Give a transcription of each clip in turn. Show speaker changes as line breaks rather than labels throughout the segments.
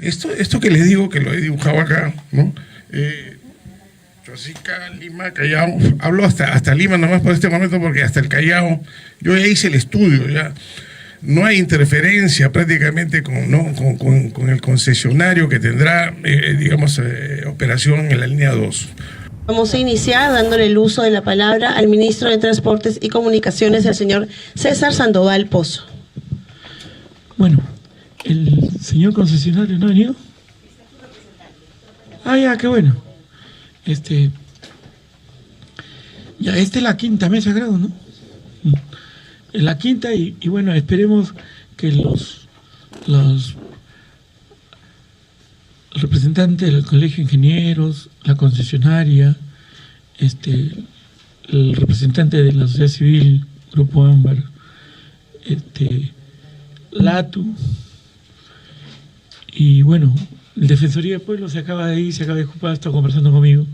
Esto que les digo, que lo he dibujado acá, ¿no? Chosica, Lima, Callao, hablo hasta Lima nomás por este momento, porque hasta el Callao, yo ya hice el estudio, ya no hay interferencia prácticamente con el concesionario que tendrá, digamos, operación en la línea 2.
Vamos a iniciar dándole el uso de la palabra al ministro de Transportes y Comunicaciones, el señor César Sandoval Pozo.
Bueno, el señor concesionario no ha venido. Ah, ya, qué bueno. Ya, esta es la quinta mesa, creo, ¿no? Es la quinta y bueno, esperemos que los representantes del Colegio de Ingenieros, la concesionaria, el representante de la sociedad civil, Grupo Ámbar, LATU, y bueno, el Defensoría del Pueblo se acaba de ir, se acaba de ocupar, está conversando conmigo,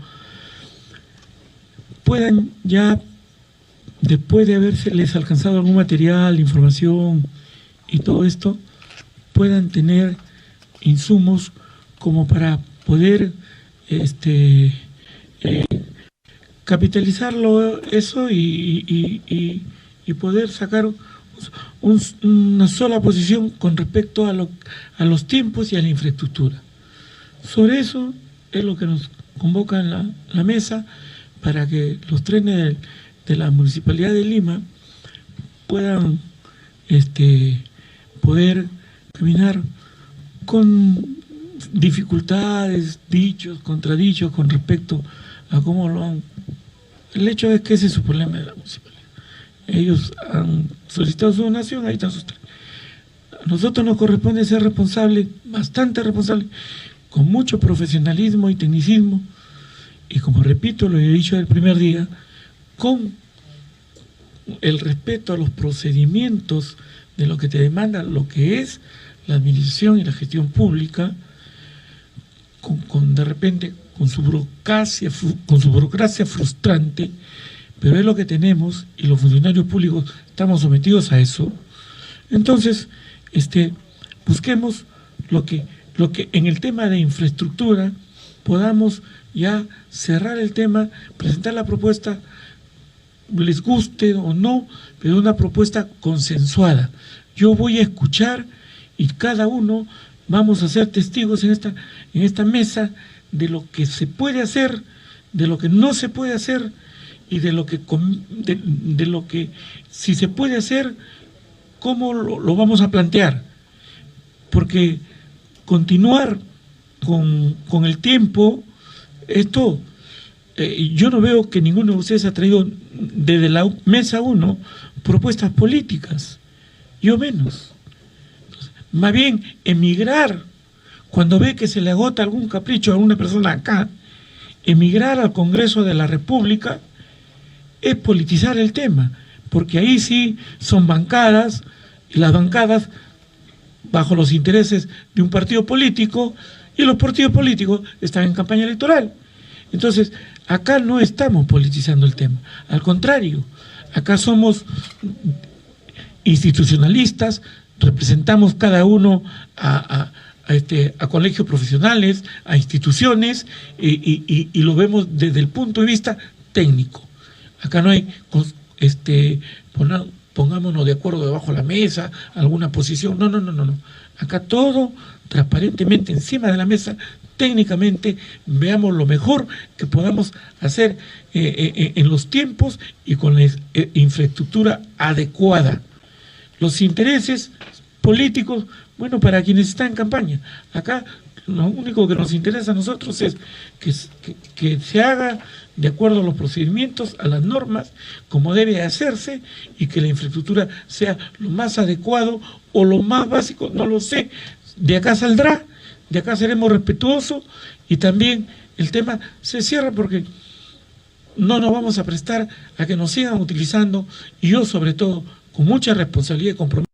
puedan ya, después de haberles alcanzado algún material, información y todo esto, puedan tener insumos como para poder capitalizarlo eso y poder sacar una sola posición con respecto a los tiempos y a la infraestructura. Sobre eso es lo que nos convoca en la mesa, para que los trenes de la Municipalidad de Lima puedan poder caminar con dificultades, dichos, contradichos con respecto a cómo lo han... El hecho es que ese es su problema de la municipalidad. Ellos han solicitado su donación, ahí están sus trenes. A nosotros nos corresponde ser responsables, bastante responsables, con mucho profesionalismo y tecnicismo, y como repito, lo he dicho el primer día, con el respeto a los procedimientos de lo que te demanda lo que es la administración y la gestión pública, de repente con su burocracia frustrante, pero es lo que tenemos y los funcionarios públicos estamos sometidos a eso. Entonces, busquemos lo que en el tema de infraestructura podamos ya cerrar el tema, presentar la propuesta, les guste o no, pero una propuesta consensuada. Yo voy a escuchar y cada uno vamos a ser testigos en esta mesa de lo que se puede hacer, de lo que no se puede hacer y de lo que si se puede hacer, cómo lo vamos a plantear. Porque continuar con el tiempo, esto, yo no veo que ninguno de ustedes ha traído desde la mesa 1 propuestas políticas, yo menos. Entonces, más bien, emigrar, cuando ve que se le agota algún capricho a una persona acá, emigrar al Congreso de la República es politizar el tema, porque ahí sí son bancadas, y las bancadas bajo los intereses de un partido político, y los partidos políticos están en campaña electoral. Entonces, acá no estamos politizando el tema, al contrario, acá somos institucionalistas, representamos cada uno a colegios profesionales, a instituciones, y lo vemos desde el punto de vista técnico. Acá no hay, pongámonos de acuerdo debajo de la mesa, alguna posición, no. Acá todo transparentemente encima de la mesa, técnicamente, veamos lo mejor que podamos hacer en los tiempos y con la infraestructura adecuada. Los intereses políticos, bueno, para quienes están en campaña. Acá lo único que nos interesa a nosotros es que se haga de acuerdo a los procedimientos, a las normas, como debe hacerse, y que la infraestructura sea lo más adecuado o lo más básico, no lo sé. De acá saldrá, de acá seremos respetuosos, y también el tema se cierra porque no nos vamos a prestar a que nos sigan utilizando, y yo sobre todo, con mucha responsabilidad y compromiso,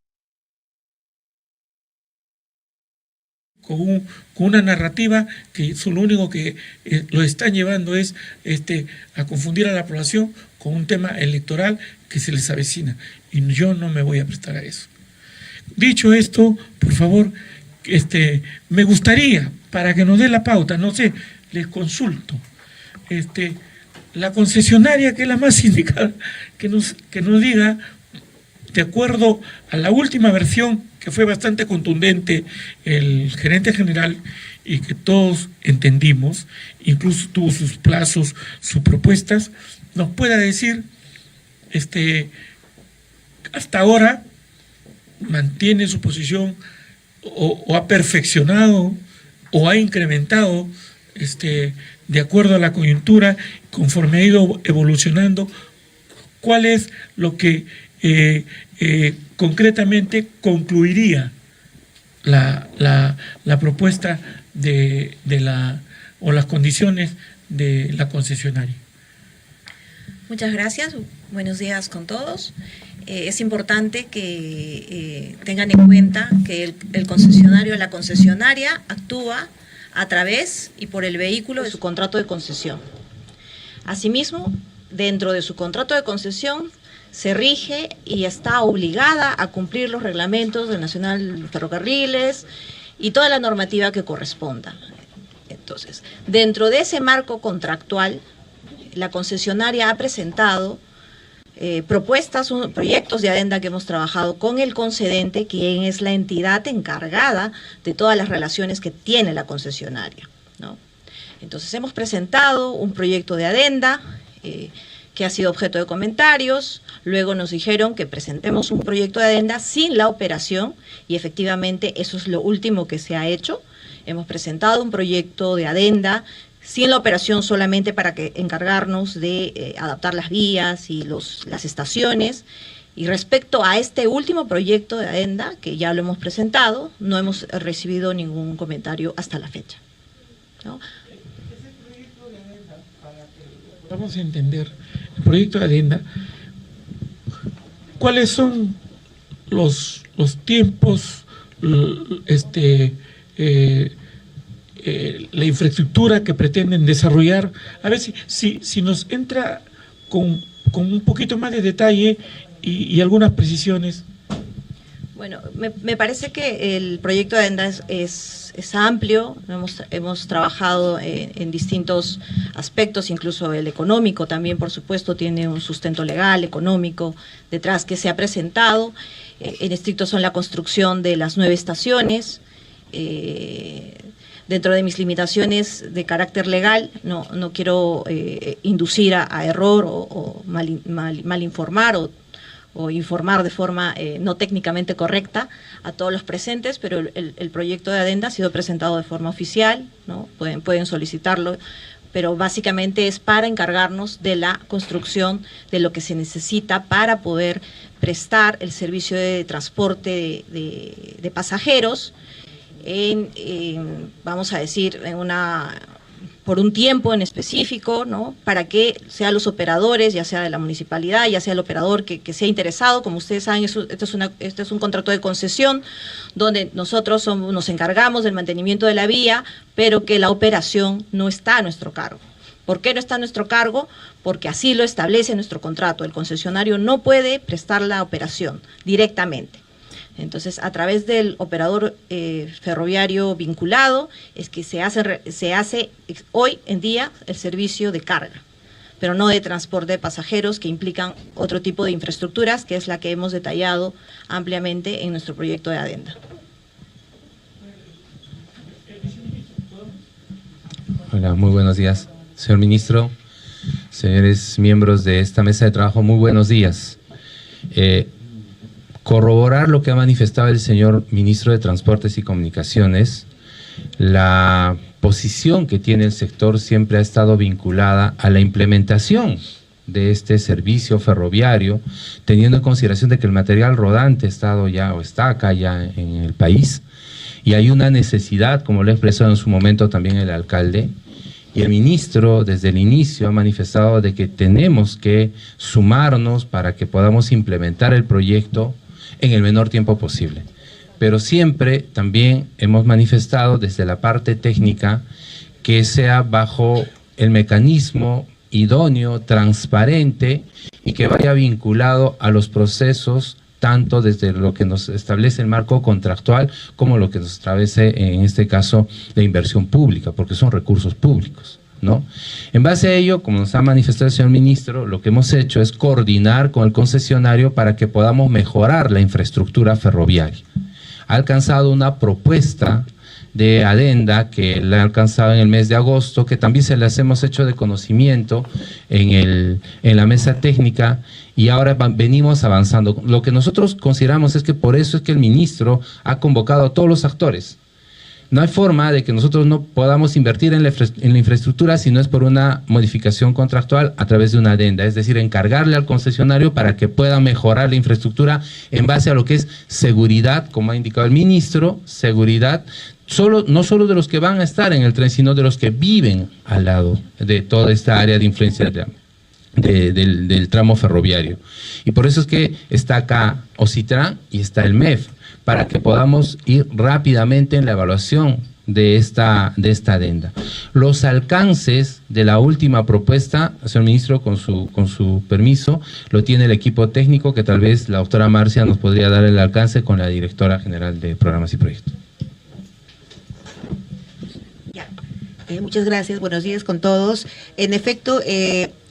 con una narrativa que lo único que lo están llevando es a confundir a la población con un tema electoral que se les avecina, y yo no me voy a prestar a eso. Dicho esto, por favor, me gustaría, para que nos dé la pauta, no sé, les consulto, la concesionaria, que es la más indicada, que nos diga, de acuerdo a la última versión, que fue bastante contundente el gerente general y que todos entendimos, incluso tuvo sus plazos, sus propuestas, nos pueda decir, hasta ahora mantiene su posición o ha perfeccionado o ha incrementado de acuerdo a la coyuntura, conforme ha ido evolucionando, cuál es lo que concretamente concluiría la propuesta o las condiciones de la concesionaria.
Muchas gracias, buenos días con todos. Es importante que tengan en cuenta que el concesionario, la concesionaria actúa a través y por el vehículo de su contrato de concesión. Asimismo, dentro de su contrato de concesión se rige y está obligada a cumplir los reglamentos del Nacional Ferrocarriles y toda la normativa que corresponda. Entonces, dentro de ese marco contractual, la concesionaria ha presentado propuestas, proyectos de adenda que hemos trabajado con el concedente, quien es la entidad encargada de todas las relaciones que tiene la concesionaria, ¿no? Entonces hemos presentado un proyecto de adenda que ha sido objeto de comentarios, luego nos dijeron que presentemos un proyecto de adenda sin la operación y efectivamente eso es lo último que se ha hecho. Hemos presentado un proyecto de adenda sin la operación, solamente para encargarnos de adaptar las vías y las estaciones. Y respecto a este último proyecto de adenda, que ya lo hemos presentado, no hemos recibido ningún comentario hasta la fecha, ¿no?
Vamos a entender el proyecto de adenda. ¿Cuáles son los tiempos, la infraestructura que pretenden desarrollar? A ver si nos entra con un poquito más de detalle y algunas precisiones.
Bueno, me parece que el proyecto de adenda es amplio, hemos trabajado en distintos aspectos, incluso el económico también, por supuesto, tiene un sustento legal, económico, detrás que se ha presentado. En estricto son la construcción de las 9 estaciones. Dentro de mis limitaciones de carácter legal, no quiero inducir a error o mal informar o informar de forma no técnicamente correcta a todos los presentes, pero el proyecto de adenda ha sido presentado de forma oficial, ¿no? Pueden solicitarlo, pero básicamente es para encargarnos de la construcción de lo que se necesita para poder prestar el servicio de transporte de pasajeros vamos a decir, por un tiempo en específico, ¿no? Para que sean los operadores, ya sea de la municipalidad, ya sea el operador que sea interesado. Como ustedes saben, este es un contrato de concesión donde nosotros nos encargamos del mantenimiento de la vía, pero que la operación no está a nuestro cargo. ¿Por qué no está a nuestro cargo? Porque así lo establece nuestro contrato. El concesionario no puede prestar la operación directamente. Entonces, a través del operador ferroviario vinculado es que se hace hoy en día el servicio de carga, pero no de transporte de pasajeros, que implican otro tipo de infraestructuras, que es la que hemos detallado ampliamente en nuestro proyecto de adenda.
Hola, muy buenos días. Señor Ministro, señores miembros de esta mesa de trabajo, muy buenos días. Corroborar lo que ha manifestado el señor Ministro de Transportes y Comunicaciones, la posición que tiene el sector siempre ha estado vinculada a la implementación de este servicio ferroviario, teniendo en consideración de que el material rodante está acá ya en el país, y hay una necesidad, como lo ha expresado en su momento también el alcalde, y el ministro desde el inicio ha manifestado de que tenemos que sumarnos para que podamos implementar el proyecto en el menor tiempo posible. Pero siempre también hemos manifestado desde la parte técnica que sea bajo el mecanismo idóneo, transparente y que vaya vinculado a los procesos tanto desde lo que nos establece el marco contractual como lo que nos establece, en este caso, la inversión pública, porque son recursos públicos, ¿no? En base a ello, como nos ha manifestado el señor ministro, lo que hemos hecho es coordinar con el concesionario para que podamos mejorar la infraestructura ferroviaria. Ha alcanzado una propuesta de adenda que la ha alcanzado en el mes de agosto, que también se las hemos hecho de conocimiento en la mesa técnica, y ahora venimos avanzando. Lo que nosotros consideramos es que por eso es que el ministro ha convocado a todos los actores. No hay forma de que nosotros no podamos invertir en la infraestructura si no es por una modificación contractual a través de una adenda, es decir, encargarle al concesionario para que pueda mejorar la infraestructura en base a lo que es seguridad, como ha indicado el ministro, seguridad, no solo de los que van a estar en el tren, sino de los que viven al lado de toda esta área de influencia del tramo ferroviario. Y por eso es que está acá OCITRAN y está el MEF, para que podamos ir rápidamente en la evaluación de esta adenda. Los alcances de la última propuesta, señor ministro, con su permiso, lo tiene el equipo técnico, que tal vez la doctora Marcia nos podría dar el alcance con la directora general de Programas y Proyectos.
Muchas gracias, buenos días con todos. En efecto,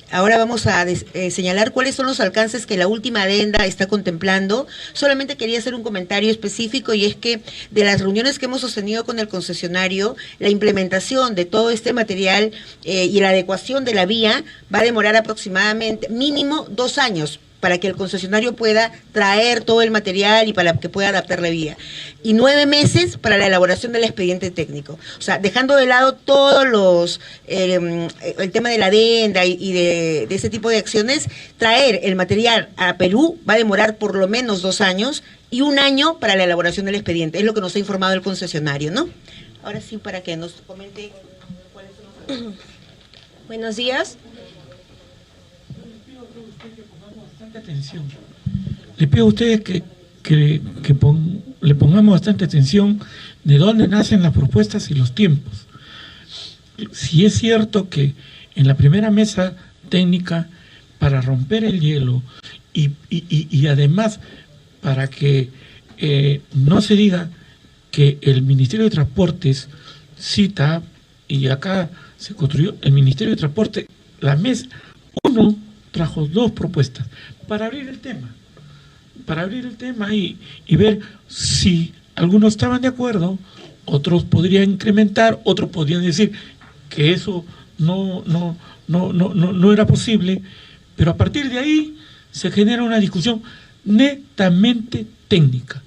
ahora vamos a señalar cuáles son los alcances que la última adenda está contemplando. Solamente quería hacer un comentario específico, y es que de las reuniones que hemos sostenido con el concesionario, la implementación de todo este material y la adecuación de la vía va a demorar aproximadamente mínimo 2 años, para que el concesionario pueda traer todo el material y para que pueda adaptar la vía. Y 9 meses para la elaboración del expediente técnico. O sea, dejando de lado todos el tema de la adenda y de ese tipo de acciones, traer el material a Perú va a demorar por lo menos 2 años y 1 año para la elaboración del expediente. Es lo que nos ha informado el concesionario, ¿no? Ahora sí, para que nos comente cuáles son los...
Buenos días.
Atención. Le pido a ustedes que le pongamos bastante atención de dónde nacen las propuestas y los tiempos. Si es cierto que en la primera mesa técnica, para romper el hielo y además para que no se diga que el Ministerio de Transportes cita, y acá se construyó el Ministerio de Transporte, la mesa 1 trajo 2 propuestas para abrir el tema y ver si algunos estaban de acuerdo, otros podrían incrementar, otros podrían decir que eso no era posible, pero a partir de ahí se genera una discusión netamente técnica,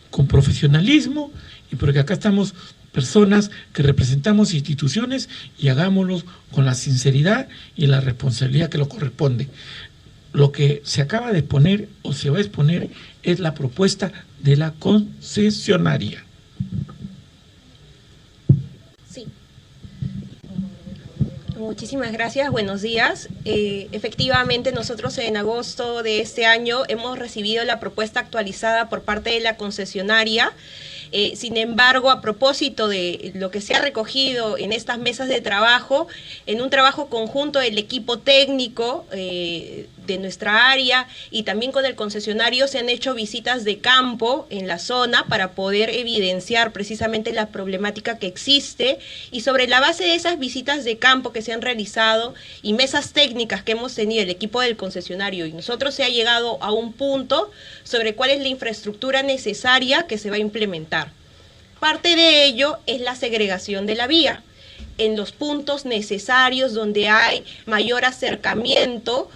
con profesionalismo, y porque acá estamos personas que representamos instituciones, y hagámoslo con la sinceridad y la responsabilidad que lo corresponde. Lo que se acaba de exponer o se va a exponer es la propuesta de la concesionaria.
Sí. Muchísimas gracias, buenos días. Efectivamente, nosotros en agosto de este año hemos recibido la propuesta actualizada por parte de la concesionaria. Sin embargo, a propósito de lo que se ha recogido en estas mesas de trabajo, en un trabajo conjunto del equipo técnico de nuestra área y también con el concesionario, se han hecho visitas de campo en la zona para poder evidenciar precisamente la problemática que existe, y sobre la base de esas visitas de campo que se han realizado y mesas técnicas que hemos tenido el equipo del concesionario y nosotros, se ha llegado a un punto sobre cuál es la infraestructura necesaria que se va a implementar. Parte de ello es la segregación de la vía en los puntos necesarios donde hay mayor acercamiento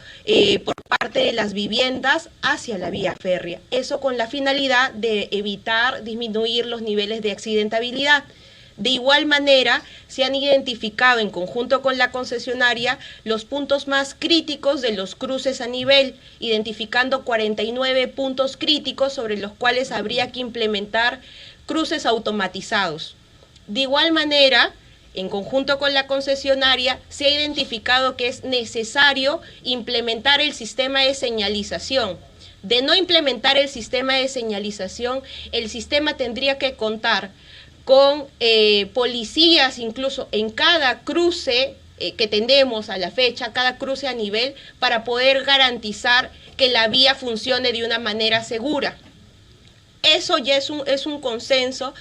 por parte de las viviendas hacia la vía férrea. Eso con la finalidad de evitar disminuir los niveles de accidentabilidad. De igual manera, se han identificado en conjunto con la concesionaria los puntos más críticos de los cruces a nivel, identificando 49 puntos críticos sobre los cuales habría que implementar cruces automatizados. De igual manera, en conjunto con la concesionaria, se ha identificado que es necesario implementar el sistema de señalización. De no implementar el sistema de señalización, el sistema tendría que contar con policías incluso en cada cruce que tenemos a la fecha, cada cruce a nivel, para poder garantizar que la vía funcione de una manera segura. Eso ya es un consenso,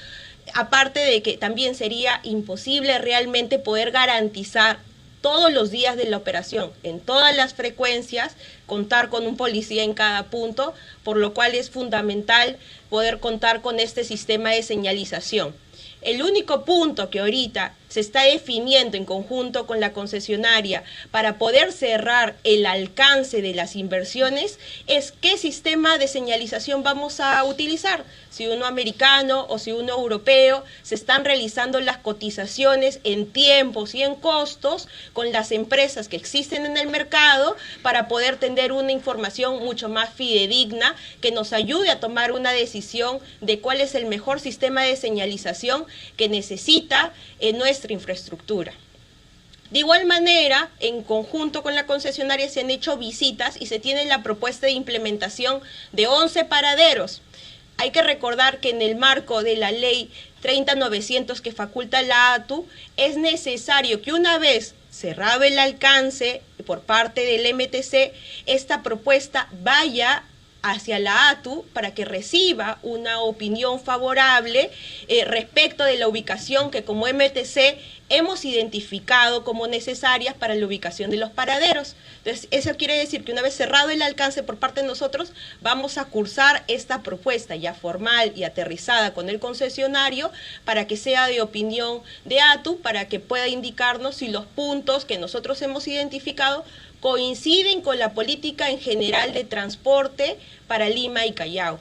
aparte de que también sería imposible realmente poder garantizar todos los días de la operación, en todas las frecuencias, contar con un policía en cada punto, por lo cual es fundamental poder contar con este sistema de señalización. El único punto que ahorita se está definiendo en conjunto con la concesionaria para poder cerrar el alcance de las inversiones es qué sistema de señalización vamos a utilizar, si uno americano o si uno europeo. Se están realizando las cotizaciones en tiempos y en costos con las empresas que existen en el mercado para poder tener una información mucho más fidedigna que nos ayude a tomar una decisión de cuál es el mejor sistema de señalización que necesita nuestra infraestructura. De igual manera, en conjunto con la concesionaria se han hecho visitas y se tiene la propuesta de implementación de 11 paraderos. Hay que recordar que en el marco de la ley 30.900 que faculta la ATU, es necesario que una vez cerrado el alcance por parte del MTC, esta propuesta vaya hacia la ATU para que reciba una opinión favorable respecto de la ubicación que como MTC hemos identificado como necesarias para la ubicación de los paraderos. Entonces, eso quiere decir que una vez cerrado el alcance por parte de nosotros, vamos a cursar esta propuesta ya formal y aterrizada con el concesionario para que sea de opinión de ATU, para que pueda indicarnos si los puntos que nosotros hemos identificado coinciden con la política en general de transporte para Lima y Callao.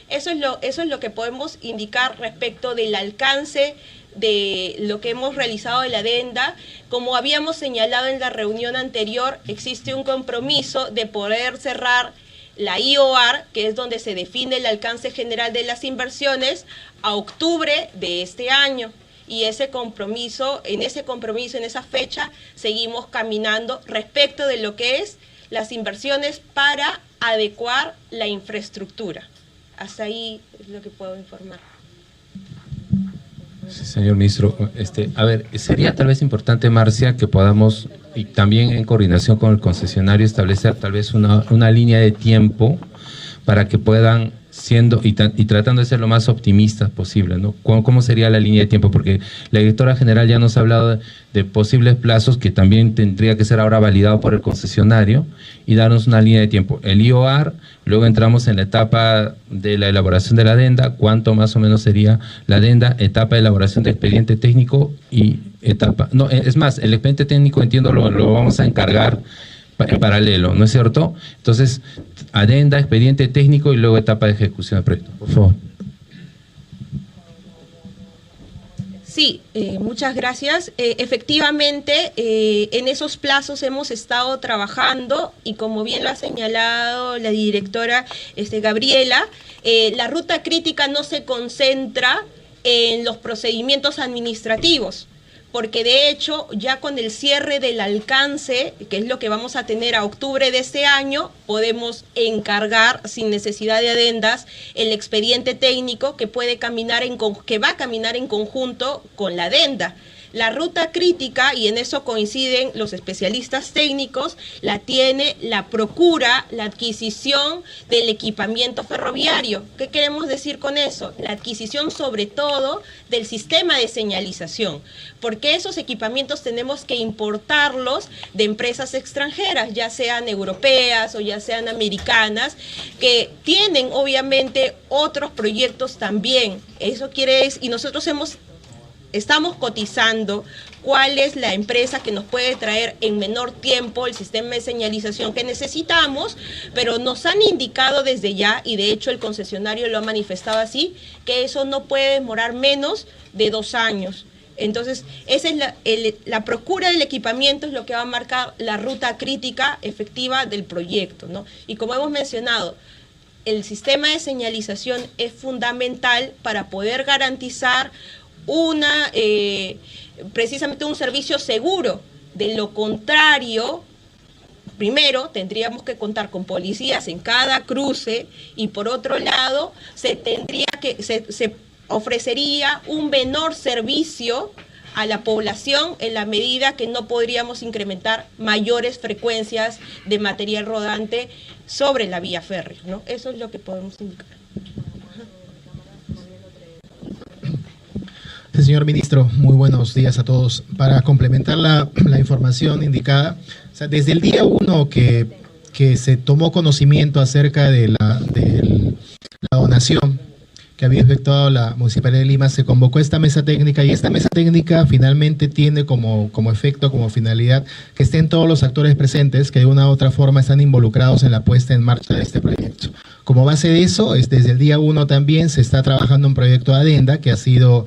Eso es lo que podemos indicar respecto del alcance de lo que hemos realizado de la adenda. Como habíamos señalado en la reunión anterior, existe un compromiso de poder cerrar la IOAR, que es donde se define el alcance general de las inversiones, a octubre de este año. Y en esa fecha, seguimos caminando respecto de lo que es las inversiones para adecuar la infraestructura. Hasta ahí es lo que puedo informar.
Sí, señor ministro, a ver, sería tal vez importante, Marcia, que podamos, y también en coordinación con el concesionario, establecer tal vez una línea de tiempo para que puedan, siendo y tratando de ser lo más optimistas posible, ¿no? ¿Cómo sería la línea de tiempo? Porque la directora general ya nos ha hablado de posibles plazos que también tendría que ser ahora validado por el concesionario y darnos una línea de tiempo. El IOAR, luego entramos en la etapa de la elaboración de la adenda, cuánto más o menos sería la adenda, etapa de elaboración de expediente técnico y etapa... No, es más, el expediente técnico, entiendo, lo vamos a encargar en paralelo, ¿no es cierto? Entonces, adenda, expediente técnico y luego etapa de ejecución del proyecto. Por favor.
Sí, muchas gracias. Efectivamente, en esos plazos hemos estado trabajando y como bien lo ha señalado la directora Gabriela, la ruta crítica no se concentra en los procedimientos administrativos, porque de hecho ya con el cierre del alcance, que es lo que vamos a tener a octubre de este año, podemos encargar sin necesidad de adendas el expediente técnico que va a caminar en conjunto con la adenda. La ruta crítica, y en eso coinciden los especialistas técnicos, la tiene la procura, la adquisición del equipamiento ferroviario. ¿Qué queremos decir con eso? La adquisición sobre todo del sistema de señalización, porque esos equipamientos tenemos que importarlos de empresas extranjeras, ya sean europeas o ya sean americanas, que tienen obviamente otros proyectos también. Eso quiere decir, y nosotros estamos cotizando cuál es la empresa que nos puede traer en menor tiempo el sistema de señalización que necesitamos, pero nos han indicado desde ya, y de hecho el concesionario lo ha manifestado así, que eso no puede demorar menos de 2 años. Entonces, esa es la procura del equipamiento, es lo que va a marcar la ruta crítica efectiva del proyecto, ¿no? Y como hemos mencionado, el sistema de señalización es fundamental para poder garantizar precisamente un servicio seguro. De lo contrario, primero tendríamos que contar con policías en cada cruce y por otro lado se ofrecería un menor servicio a la población en la medida que no podríamos incrementar mayores frecuencias de material rodante sobre la vía férrea, ¿no? Eso es lo que podemos indicar.
Sí, señor ministro, muy buenos días a todos. Para complementar la información indicada, o sea, desde el día 1 que se tomó conocimiento acerca de la donación que había efectuado la Municipalidad de Lima, se convocó esta mesa técnica, y esta mesa técnica finalmente tiene como efecto, como finalidad, que estén todos los actores presentes que de una u otra forma están involucrados en la puesta en marcha de este proyecto. Como base de eso, desde el día 1 también se está trabajando un proyecto de adenda que ha sido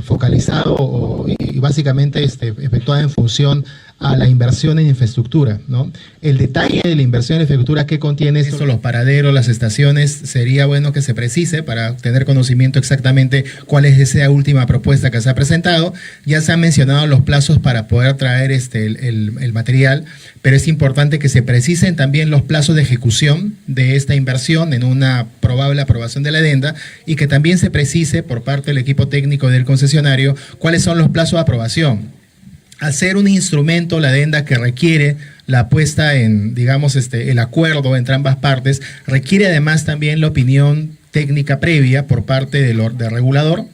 focalizado y básicamente efectuado en función a la inversión en infraestructura, ¿no? El detalle de la inversión en infraestructura que contiene esto, los paraderos, las estaciones, sería bueno que se precise para tener conocimiento exactamente cuál es esa última propuesta que se ha presentado. Ya se han mencionado los plazos para poder traer el material, pero es importante que se precisen también los plazos de ejecución de esta inversión en una probable aprobación de la adenda, y que también se precise por parte del equipo técnico del concesionario cuáles son los plazos de aprobación. Al ser un instrumento, la adenda, que requiere la puesta en, digamos, el acuerdo entre ambas partes, requiere además también la opinión técnica previa por parte del regulador,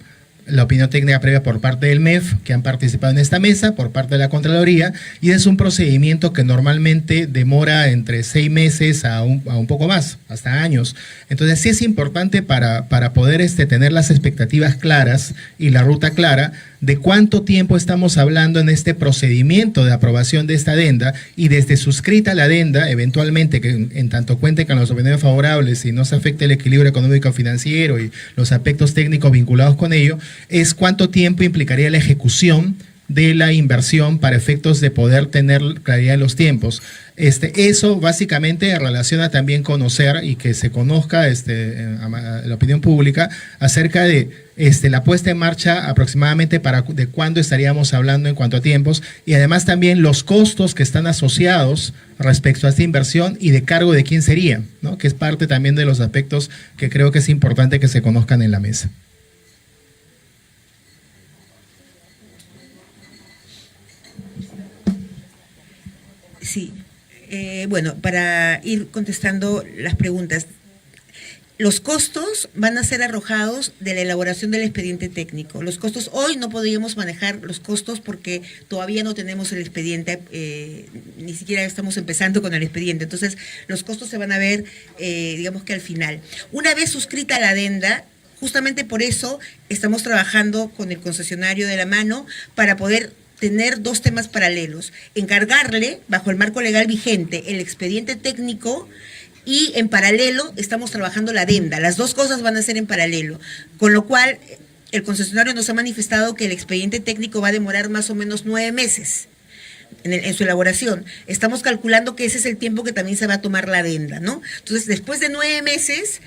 la opinión técnica previa por parte del MEF, que han participado en esta mesa, por parte de la Contraloría, y es un procedimiento que normalmente demora entre 6 meses a un poco más, hasta años. Entonces sí es importante para poder tener las expectativas claras y la ruta clara de cuánto tiempo estamos hablando en este procedimiento de aprobación de esta adenda, y desde suscrita la adenda, eventualmente, que en tanto cuente con los opiniones favorables y no se afecte el equilibrio económico-financiero y los aspectos técnicos vinculados con ello, es cuánto tiempo implicaría la ejecución de la inversión para efectos de poder tener claridad en los tiempos. Eso básicamente relaciona también conocer y que se conozca la opinión pública acerca de la puesta en marcha aproximadamente de cuándo estaríamos hablando en cuanto a tiempos, y además también los costos que están asociados respecto a esta inversión y de cargo de quién sería, ¿no? Que es parte también de los aspectos que creo que es importante que se conozcan en la mesa.
Sí, bueno, para ir contestando las preguntas, los costos van a ser arrojados de la elaboración del expediente técnico. Los costos, hoy no podríamos manejar los costos porque todavía no tenemos el expediente, ni siquiera estamos empezando con el expediente. Entonces, los costos se van a ver, digamos que al final. Una vez suscrita la adenda, justamente por eso estamos trabajando con el concesionario de la mano para poder tener dos temas paralelos: encargarle, bajo el marco legal vigente, el expediente técnico, y en paralelo estamos trabajando la adenda. Las dos cosas van a ser en paralelo, con lo cual el concesionario nos ha manifestado que el expediente técnico va a demorar más o menos 9 meses en su elaboración. Estamos calculando que ese es el tiempo que también se va a tomar la adenda, ¿no? Entonces, después de 9 meses,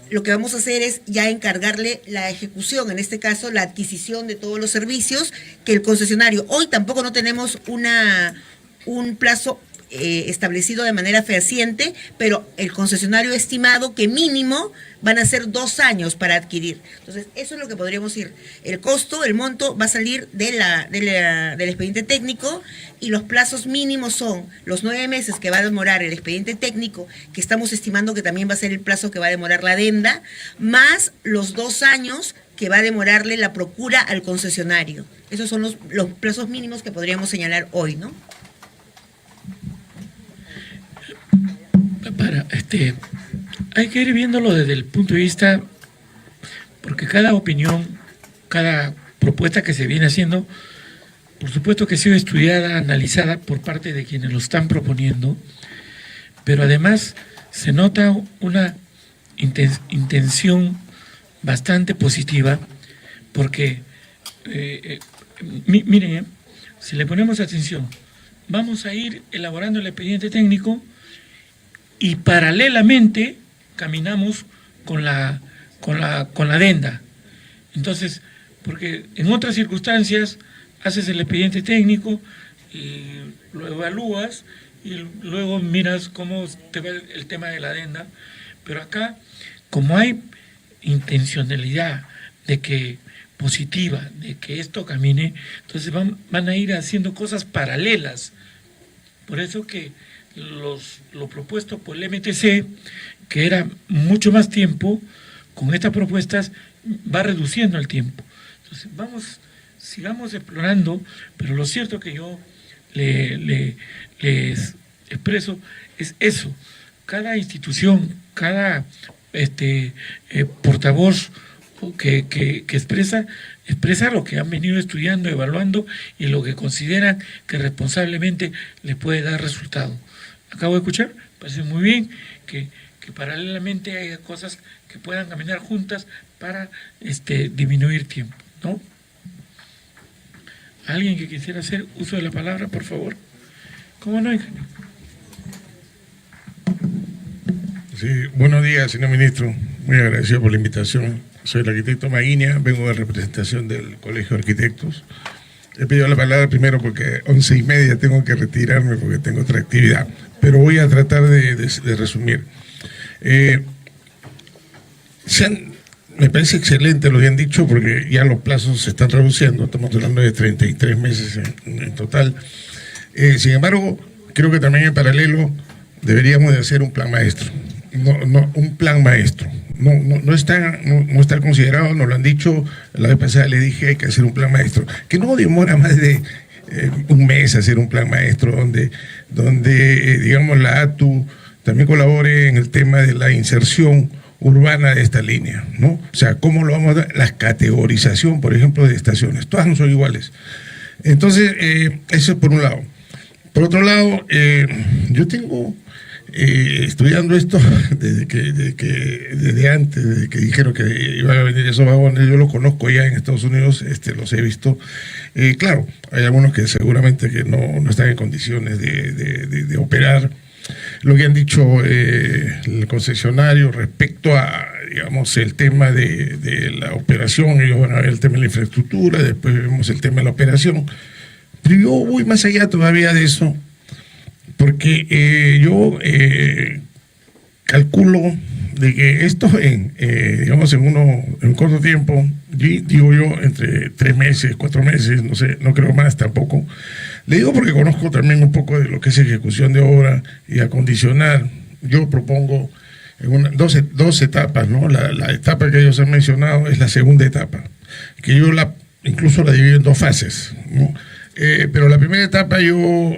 lo que vamos a hacer es ya encargarle la ejecución, en este caso la adquisición de todos los servicios que el concesionario. Hoy tampoco no tenemos un plazo establecido de manera fehaciente, pero el concesionario ha estimado que mínimo van a ser 2 años para adquirir. Entonces, eso es lo que podríamos ir. El costo, el monto, va a salir del expediente técnico, y los plazos mínimos son los 9 meses que va a demorar el expediente técnico, que estamos estimando que también va a ser el plazo que va a demorar la adenda, más los 2 años que va a demorarle la procura al concesionario. Esos son los plazos mínimos que podríamos señalar hoy, ¿no?
Hay que ir viéndolo desde el punto de vista, porque cada opinión, cada propuesta que se viene haciendo, por supuesto que ha sido estudiada, analizada por parte de quienes lo están proponiendo, pero además se nota una intención bastante positiva, porque, miren, si le ponemos atención, vamos a ir elaborando el expediente técnico y paralelamente caminamos con la adenda. Entonces, porque en otras circunstancias haces el expediente técnico y lo evalúas y luego miras cómo te va el tema de la adenda, pero acá, como hay intencionalidad de que positiva de que esto camine, entonces van a ir haciendo cosas paralelas. Por eso que lo propuesto por el MTC, que era mucho más tiempo, con estas propuestas va reduciendo el tiempo. Entonces sigamos explorando, pero lo cierto que yo les expreso es eso. Cada institución, cada portavoz que expresa lo que han venido estudiando, evaluando y lo que consideran que responsablemente les puede dar resultado. Acabo de escuchar, parece muy bien que paralelamente haya cosas que puedan caminar juntas para disminuir tiempo, ¿no? ¿Alguien que quisiera hacer uso de la palabra, por favor? ¿Cómo no, ingeniero?
Sí, buenos días, señor ministro. Muy agradecido por la invitación. Soy el arquitecto Maguiña, vengo de representación del Colegio de Arquitectos. He pedido la palabra primero porque 11:30 tengo que retirarme porque tengo otra actividad, pero voy a tratar de resumir. Me parece excelente lo que han dicho porque ya los plazos se están reduciendo, estamos hablando de 33 meses en total. Sin embargo, creo que también en paralelo deberíamos de hacer un plan maestro. Un plan maestro. No está considerado, nos lo han dicho, la vez pasada le dije hay que hacer un plan maestro, que no demora más de un mes hacer un plan maestro, donde digamos la ATU también colabore en el tema de la inserción urbana de esta línea, ¿no? O sea, ¿cómo lo vamos a dar? La categorización, por ejemplo, de estaciones, todas no son iguales. Entonces, eso es por un lado. Por otro lado, yo tengo estudiando esto desde antes, desde que dijeron que iban a venir esos vagones. Yo los conozco ya en Estados Unidos, los he visto. Claro, hay algunos que seguramente que no están en condiciones de operar. Lo que han dicho el concesionario respecto a, digamos, el tema de la operación, ellos van a ver el tema de la infraestructura, después vemos el tema de la operación. Pero yo voy más allá todavía de eso, porque yo calculo de que esto digamos en un corto tiempo, digo yo entre 3 meses, 4 meses, no sé, no creo más tampoco. Le digo porque conozco también un poco de lo que es ejecución de obra y acondicionar. Yo propongo dos etapas, ¿no? La etapa que ellos han mencionado es la segunda etapa, que yo incluso la divido en 2 fases, ¿no? Pero la primera etapa yo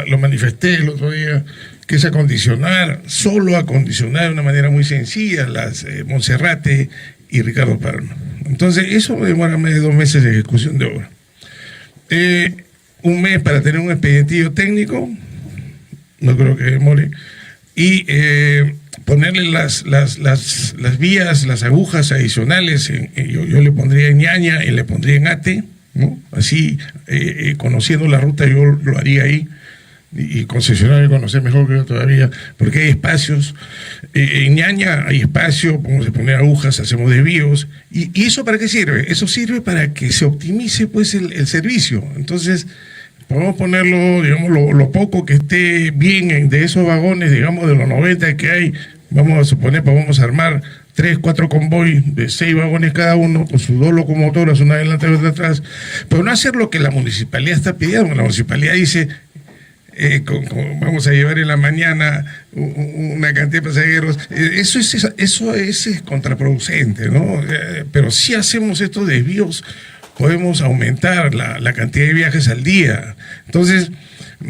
lo manifesté el otro día, que es solo acondicionar de una manera muy sencilla las Monserrate y Ricardo Palma. Entonces, eso demora más de 2 meses de ejecución de obra. 1 mes para tener un expedientillo técnico, no creo que demore, y ponerle las vías, las agujas adicionales, yo le pondría en Ñaña y le pondría en Ate, ¿no? Así, conociendo la ruta, yo lo haría ahí, y concesionario conocer mejor que yo todavía, porque hay espacios. En Ñaña hay espacio, podemos poner agujas, hacemos desvíos. ¿Y eso para qué sirve? Eso sirve para que se optimice pues el servicio. Entonces, podemos ponerlo, digamos, lo poco que esté bien de esos vagones, digamos, de los 90 que hay, vamos a suponer, podemos armar 3, 4 convoys de 6 vagones cada uno, con sus 2 locomotoras, una adelante y otra atrás, pero no hacer lo que la municipalidad está pidiendo. La municipalidad dice, vamos a llevar en la mañana una cantidad de pasajeros. Eso es contraproducente, ¿no? Pero si hacemos estos desvíos, podemos aumentar la cantidad de viajes al día. Entonces,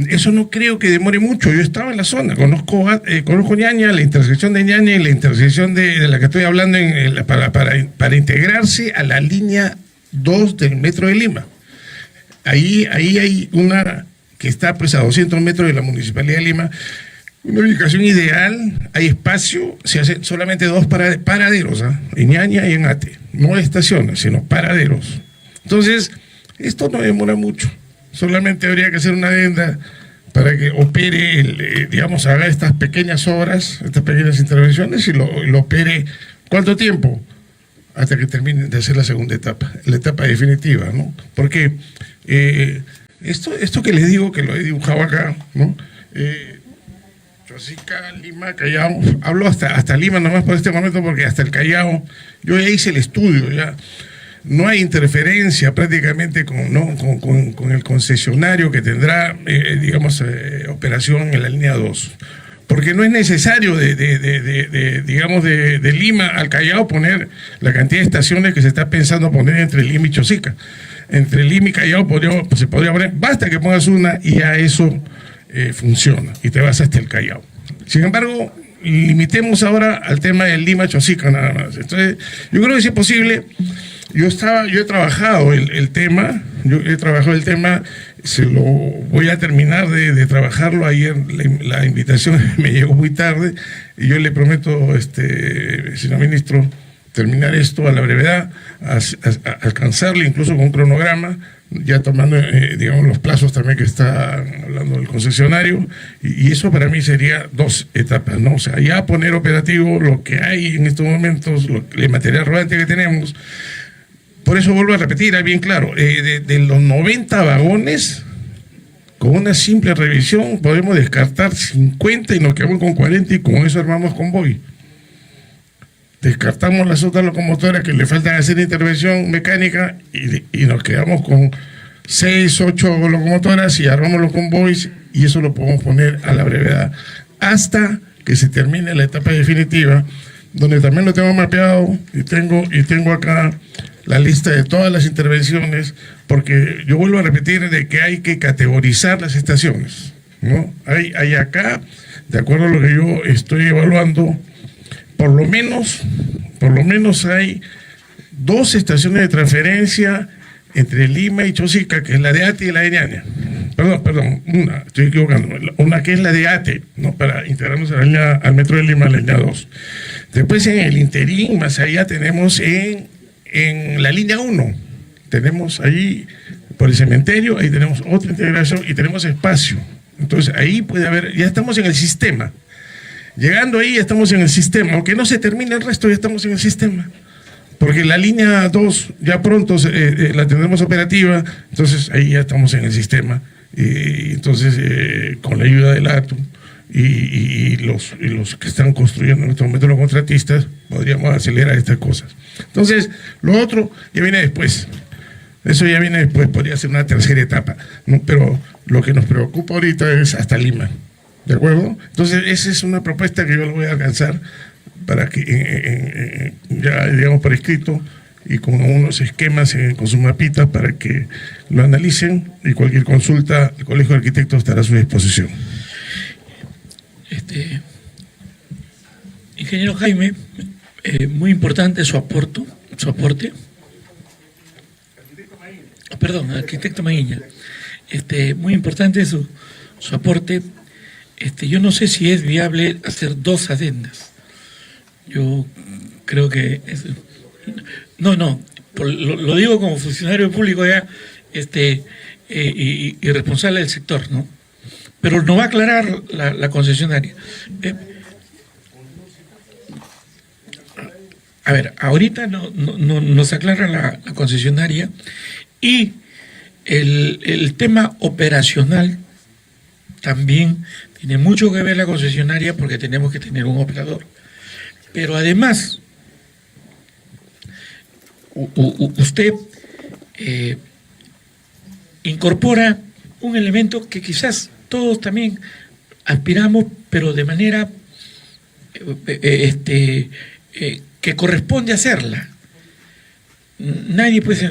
eso no creo que demore mucho. Yo estaba en la zona, conozco Ñaña, la intersección de Ñaña y la intersección de la que estoy hablando para integrarse a la línea 2 del Metro de Lima. Ahí hay una que está pues a 200 metros de la Municipalidad de Lima, una ubicación ideal, hay espacio, se hacen solamente 2 paraderos, en Ñaña y en Ate, no estaciones, sino paraderos. Entonces, esto no demora mucho, solamente habría que hacer una adenda para que opere, digamos, haga estas pequeñas obras, estas pequeñas intervenciones y lo opere. ¿Cuánto tiempo? Hasta que terminen de hacer la segunda etapa, la etapa definitiva, ¿no? Porque esto que les digo, que lo he dibujado acá, ¿no? Chosica, Lima, Callao, hablo hasta Lima nomás por este momento, porque hasta el Callao, yo ya hice el estudio, ya. no hay interferencia prácticamente con el concesionario que tendrá, digamos, operación en la línea 2. Porque no es necesario digamos, de Lima al Callao poner la cantidad de estaciones que se está pensando poner entre Lima y Chosica. Entre Lima y Callao se podría poner, basta que pongas una y ya eso funciona y te vas hasta el Callao. Sin embargo, limitemos ahora al tema del Lima-Chosica nada más. Entonces, yo creo que si es posible, yo he trabajado el tema, se lo voy a terminar de trabajar ayer, la invitación me llegó muy tarde, y yo le prometo, señor ministro, terminar esto a la brevedad, alcanzarle incluso con un cronograma, ya tomando, digamos, los plazos también que está hablando el concesionario, y eso para mí sería 2 etapas, ¿no? O sea, ya poner operativo lo que hay en estos momentos, el material rodante que tenemos. Por eso vuelvo a repetir, bien claro, de los 90 vagones, con una simple revisión podemos descartar 50 y nos quedamos con 40 y con eso armamos convoy. Descartamos las otras locomotoras que le faltan hacer intervención mecánica y nos quedamos con 6, 8 locomotoras y armamos los convoys y eso lo podemos poner a la brevedad hasta que se termine la etapa definitiva, donde también lo tengo mapeado y tengo acá la lista de todas las intervenciones, porque yo vuelvo a repetir de que hay que categorizar las estaciones, ¿no? Hay acá, de acuerdo a lo que yo estoy evaluando, por lo menos hay 2 estaciones de transferencia entre Lima y Chosica, que es la de ATE y la de Ñaña. Perdón, estoy equivocando. Una que es la de ATE, ¿no? Para integrarnos a la línea, al metro de Lima, la línea 2. Después en el interín, más allá tenemos en la línea 1, tenemos ahí por el cementerio, ahí tenemos otra integración y tenemos espacio. Entonces ahí puede haber, ya estamos en el sistema. Llegando ahí estamos en el sistema, aunque no se termine el resto, ya estamos en el sistema. Porque la línea 2 ya pronto la tendremos operativa, entonces ahí ya estamos en el sistema. Y entonces con la ayuda del ATU y los que están construyendo en este momento los contratistas, podríamos acelerar estas cosas. Entonces, lo otro ya viene después. Eso ya viene después, podría ser una tercera etapa, ¿no? Pero lo que nos preocupa ahorita es hasta Lima. ¿De acuerdo? Entonces, esa es una propuesta que yo le voy a alcanzar para que ya, digamos, por escrito y con unos esquemas con sus mapitas para que lo analicen y cualquier consulta, el Colegio de Arquitectos estará a su disposición.
Ingeniero Jaime, muy importante su aporte. Perdón, arquitecto Maguiña. Muy importante su aporte. Yo no sé si es viable hacer 2 adendas. Yo creo que lo digo como funcionario público ya, y responsable del sector, ¿no? Pero no va a aclarar la concesionaria. A ver, ahorita nos aclara la concesionaria y el tema operacional también tiene mucho que ver la concesionaria porque tenemos que tener un operador. Pero además, usted incorpora un elemento que quizás todos también aspiramos, pero de manera que corresponde hacerla. Nadie pues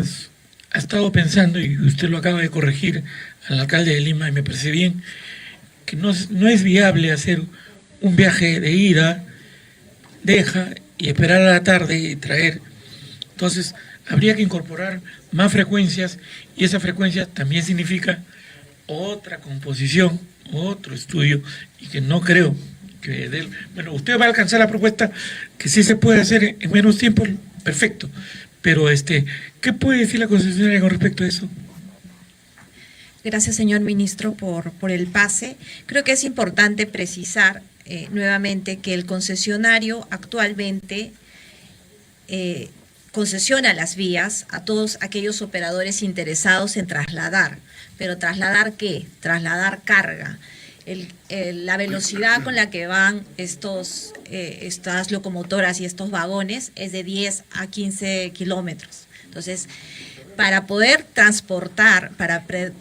ha estado pensando, y usted lo acaba de corregir al alcalde de Lima, y me parece bien, que no es viable hacer un viaje de ida, deja y esperar a la tarde y traer. Entonces, habría que incorporar más frecuencias, y esa frecuencia también significa otra composición, otro estudio, y que no creo que bueno, usted va a alcanzar la propuesta que sí se puede hacer en menos tiempo, perfecto, pero ¿qué puede decir la concesionaria con respecto a eso?
Gracias, señor ministro, por el pase. Creo que es importante precisar nuevamente que el concesionario actualmente concesiona las vías a todos aquellos operadores interesados en trasladar. ¿Pero trasladar qué? Trasladar carga. La velocidad con la que van estas locomotoras y estos vagones es de 10 a 15 kilómetros. Entonces, para poder transportar,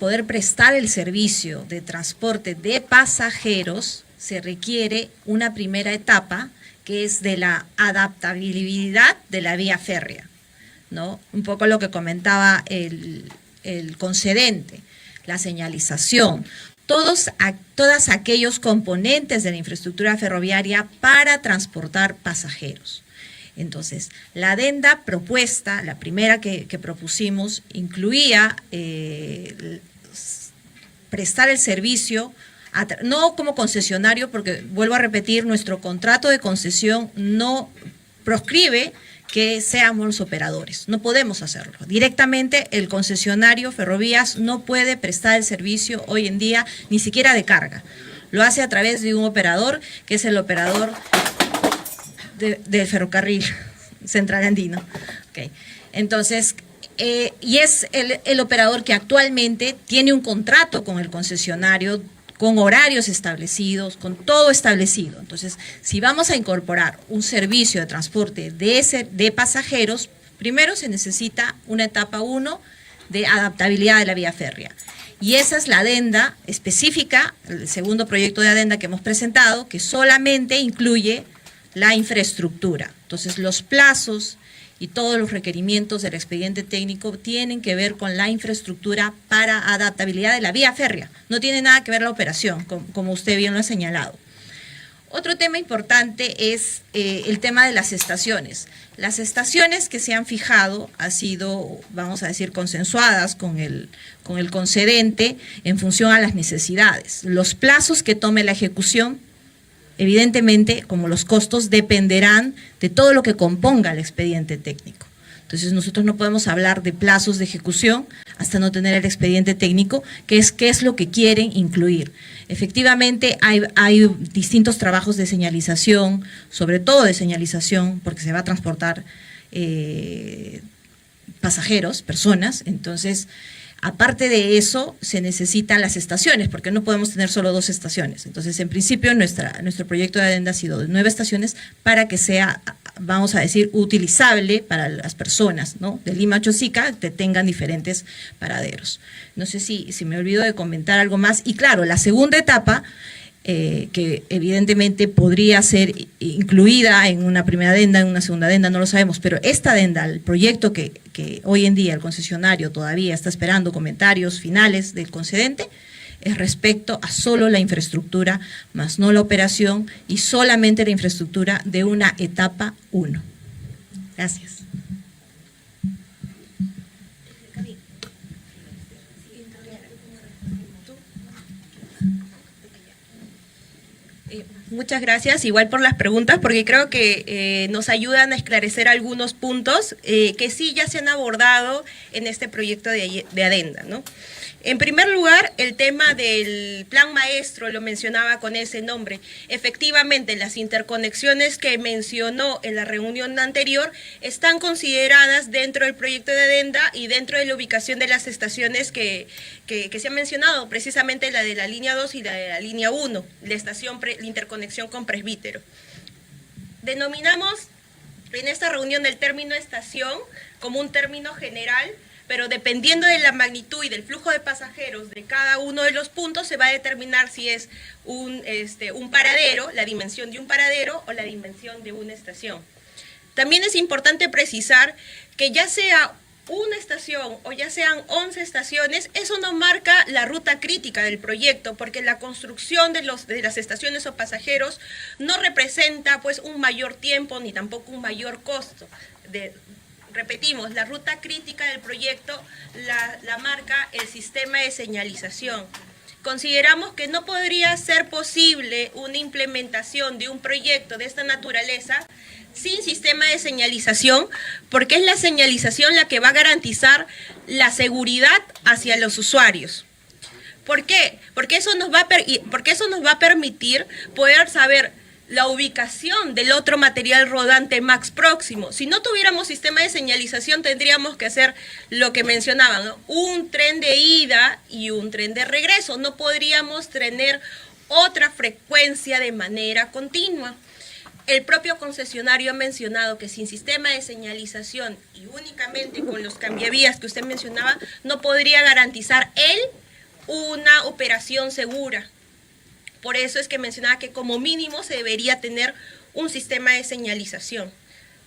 poder prestar el servicio de transporte de pasajeros, se requiere una primera etapa que es de la adaptabilidad de la vía férrea, ¿no? Un poco lo que comentaba el concedente, la señalización, todos aquellos componentes de la infraestructura ferroviaria para transportar pasajeros. Entonces, la adenda propuesta, la primera que propusimos, incluía prestar el servicio, no como concesionario, porque vuelvo a repetir, nuestro contrato de concesión no proscribe que seamos los operadores, no podemos hacerlo. Directamente el concesionario Ferrovías no puede prestar el servicio hoy en día, ni siquiera de carga. Lo hace a través de un operador, que es el operador del ferrocarril central andino. Okay. Entonces, y es el operador que actualmente tiene un contrato con el concesionario, con horarios establecidos, con todo establecido. Entonces, si vamos a incorporar un servicio de transporte de pasajeros, primero se necesita una etapa 1 de adaptabilidad de la vía férrea. Y esa es la adenda específica, el segundo proyecto de adenda que hemos presentado, que solamente incluye la infraestructura. Entonces, los plazos y todos los requerimientos del expediente técnico tienen que ver con la infraestructura para adaptabilidad de la vía férrea. No tiene nada que ver la operación, como usted bien lo ha señalado. Otro tema importante es el tema de las estaciones. Las estaciones que se han fijado han sido, vamos a decir, consensuadas con el concedente en función a las necesidades. Los plazos que tome la ejecución, evidentemente, como los costos, dependerán de todo lo que componga el expediente técnico. Entonces, nosotros no podemos hablar de plazos de ejecución hasta no tener el expediente técnico, que es qué es lo que quieren incluir. Efectivamente, hay distintos trabajos de señalización, sobre todo de señalización, porque se va a transportar pasajeros, personas. Entonces, aparte de eso, se necesitan las estaciones, porque no podemos tener solo 2 estaciones. Entonces, en principio, nuestro proyecto de adenda ha sido de 9 estaciones para que sea, vamos a decir, utilizable para las personas, ¿no? De Lima a Chosica, que tengan diferentes paraderos. No sé si me olvido de comentar algo más. Y claro, la segunda etapa, que evidentemente podría ser incluida en una primera adenda, en una segunda adenda, no lo sabemos, pero esta adenda, el proyecto que hoy en día el concesionario todavía está esperando comentarios finales del concedente, es respecto a solo la infraestructura, más no la operación, y solamente la infraestructura de una etapa 1. Gracias.
Muchas gracias, igual por las preguntas, porque creo que nos ayudan a esclarecer algunos puntos que sí ya se han abordado en este proyecto de adenda, ¿no? En primer lugar, el tema del plan maestro, lo mencionaba con ese nombre. Efectivamente, las interconexiones que mencionó en la reunión anterior están consideradas dentro del proyecto de adenda y dentro de la ubicación de las estaciones que se han mencionado, precisamente la de la línea 2 y la de la línea 1, la interconexión con Presbítero. Denominamos en esta reunión el término estación como un término general, pero dependiendo de la magnitud y del flujo de pasajeros de cada uno de los puntos, se va a determinar si es un paradero, la dimensión de un paradero o la dimensión de una estación. También es importante precisar que ya sea una estación o ya sean 11 estaciones, eso no marca la ruta crítica del proyecto, porque la construcción de las estaciones o pasajeros no representa pues un mayor tiempo ni tampoco un mayor costo. Repetimos, la ruta crítica del proyecto la marca el sistema de señalización. Consideramos que no podría ser posible una implementación de un proyecto de esta naturaleza sin sistema de señalización, porque es la señalización la que va a garantizar la seguridad hacia los usuarios. ¿Por qué? Porque eso nos va a permitir poder saber la ubicación del otro material rodante más próximo. Si no tuviéramos sistema de señalización, tendríamos que hacer lo que mencionaban, ¿no? Un tren de ida y un tren de regreso. No podríamos tener otra frecuencia de manera continua. El propio concesionario ha mencionado que sin sistema de señalización y únicamente con los cambiavías que usted mencionaba, no podría garantizar él una operación segura. Por eso es que mencionaba que como mínimo se debería tener un sistema de señalización.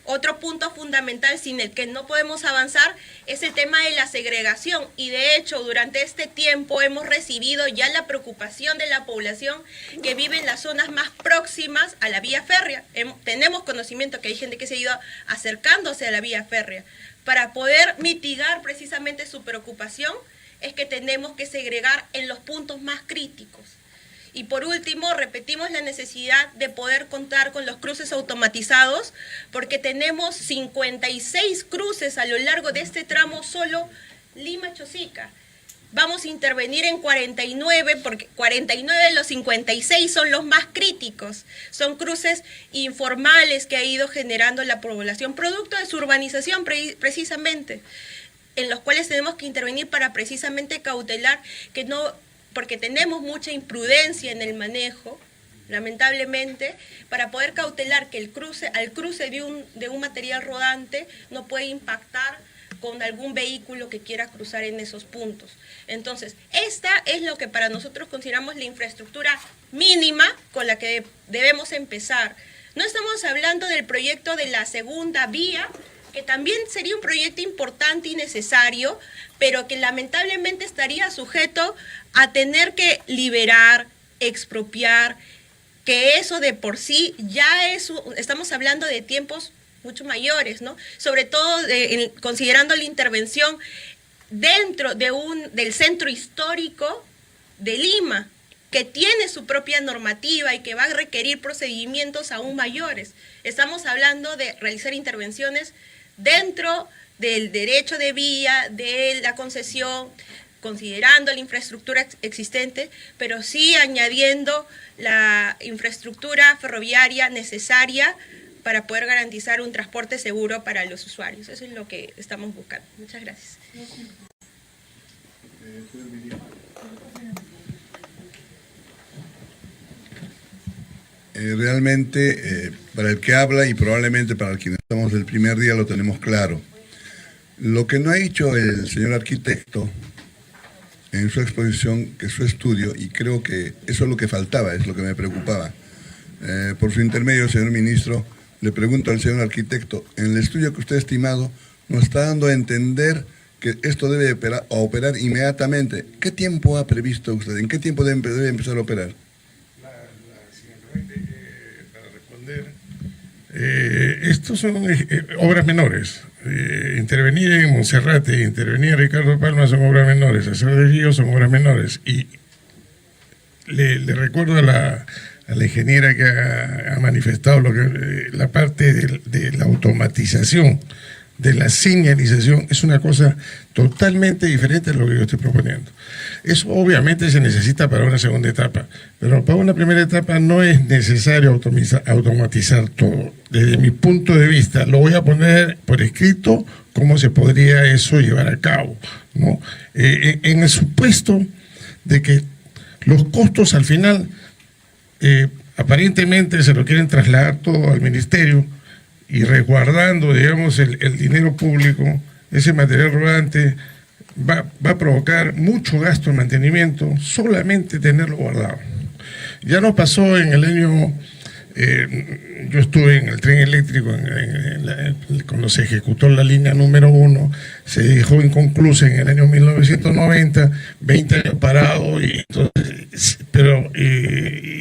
Otro punto fundamental sin el que no podemos avanzar es el tema de la segregación, y de hecho durante este tiempo hemos recibido ya la preocupación de la población que vive en las zonas más próximas a la vía férrea. Tenemos conocimiento que hay gente que se ha ido acercándose a la vía férrea. Para poder mitigar precisamente su preocupación es que tenemos que segregar en los puntos más críticos. Y por último, repetimos la necesidad de poder contar con los cruces automatizados, porque tenemos 56 cruces a lo largo de este tramo solo Lima-Chosica. Vamos a intervenir en 49, porque 49 de los 56 son los más críticos. Son cruces informales que ha ido generando la población, producto de su urbanización precisamente, en los cuales tenemos que intervenir para precisamente cautelar que no... porque tenemos mucha imprudencia en el manejo, lamentablemente, para poder cautelar que al cruce de un material rodante no puede impactar con algún vehículo que quiera cruzar en esos puntos. Entonces, esta es lo que para nosotros consideramos la infraestructura mínima con la que debemos empezar. No estamos hablando del proyecto de la segunda vía, que también sería un proyecto importante y necesario, pero que lamentablemente estaría sujeto a tener que liberar, expropiar, que eso de por sí ya es, estamos hablando de tiempos mucho mayores, ¿no? Sobre todo considerando la intervención dentro del centro histórico de Lima, que tiene su propia normativa y que va a requerir procedimientos aún mayores. Estamos hablando de realizar intervenciones dentro del derecho de vía, de la concesión, considerando la infraestructura existente, pero sí añadiendo la infraestructura ferroviaria necesaria para poder garantizar un transporte seguro para los usuarios. Eso es lo que estamos buscando. Muchas gracias.
Realmente, para el que habla y probablemente para el que estamos del primer día lo tenemos claro. Lo que no ha dicho el señor arquitecto en su exposición, que su estudio, y creo que eso es lo que faltaba, es lo que me preocupaba. Por su intermedio, señor ministro, le pregunto al señor arquitecto, en el estudio que usted ha estimado, nos está dando a entender que esto debe operar inmediatamente. ¿Qué tiempo ha previsto usted? ¿En qué tiempo debe empezar a operar?
Para responder, estos son obras menores. Intervenir en Monserrate, intervenir en Ricardo Palma son obras menores, hacer desvíos son obras menores. Y le recuerdo a la ingeniera que ha manifestado la parte de la automatización, de la señalización, es una cosa totalmente diferente a lo que yo estoy proponiendo. Eso obviamente se necesita para una segunda etapa, pero para una primera etapa no es necesario automatizar todo. Desde mi punto de vista, lo voy a poner por escrito cómo se podría eso llevar a cabo, ¿no? En el supuesto de que los costos al final aparentemente se lo quieren trasladar todo al ministerio, y resguardando, digamos, el dinero público, ese material rodante va a provocar mucho gasto en mantenimiento, solamente tenerlo guardado. Ya nos pasó en el año, yo estuve en el tren eléctrico cuando se ejecutó la línea número 1, se dejó inconclusa en el año 1990, 20 años parado, y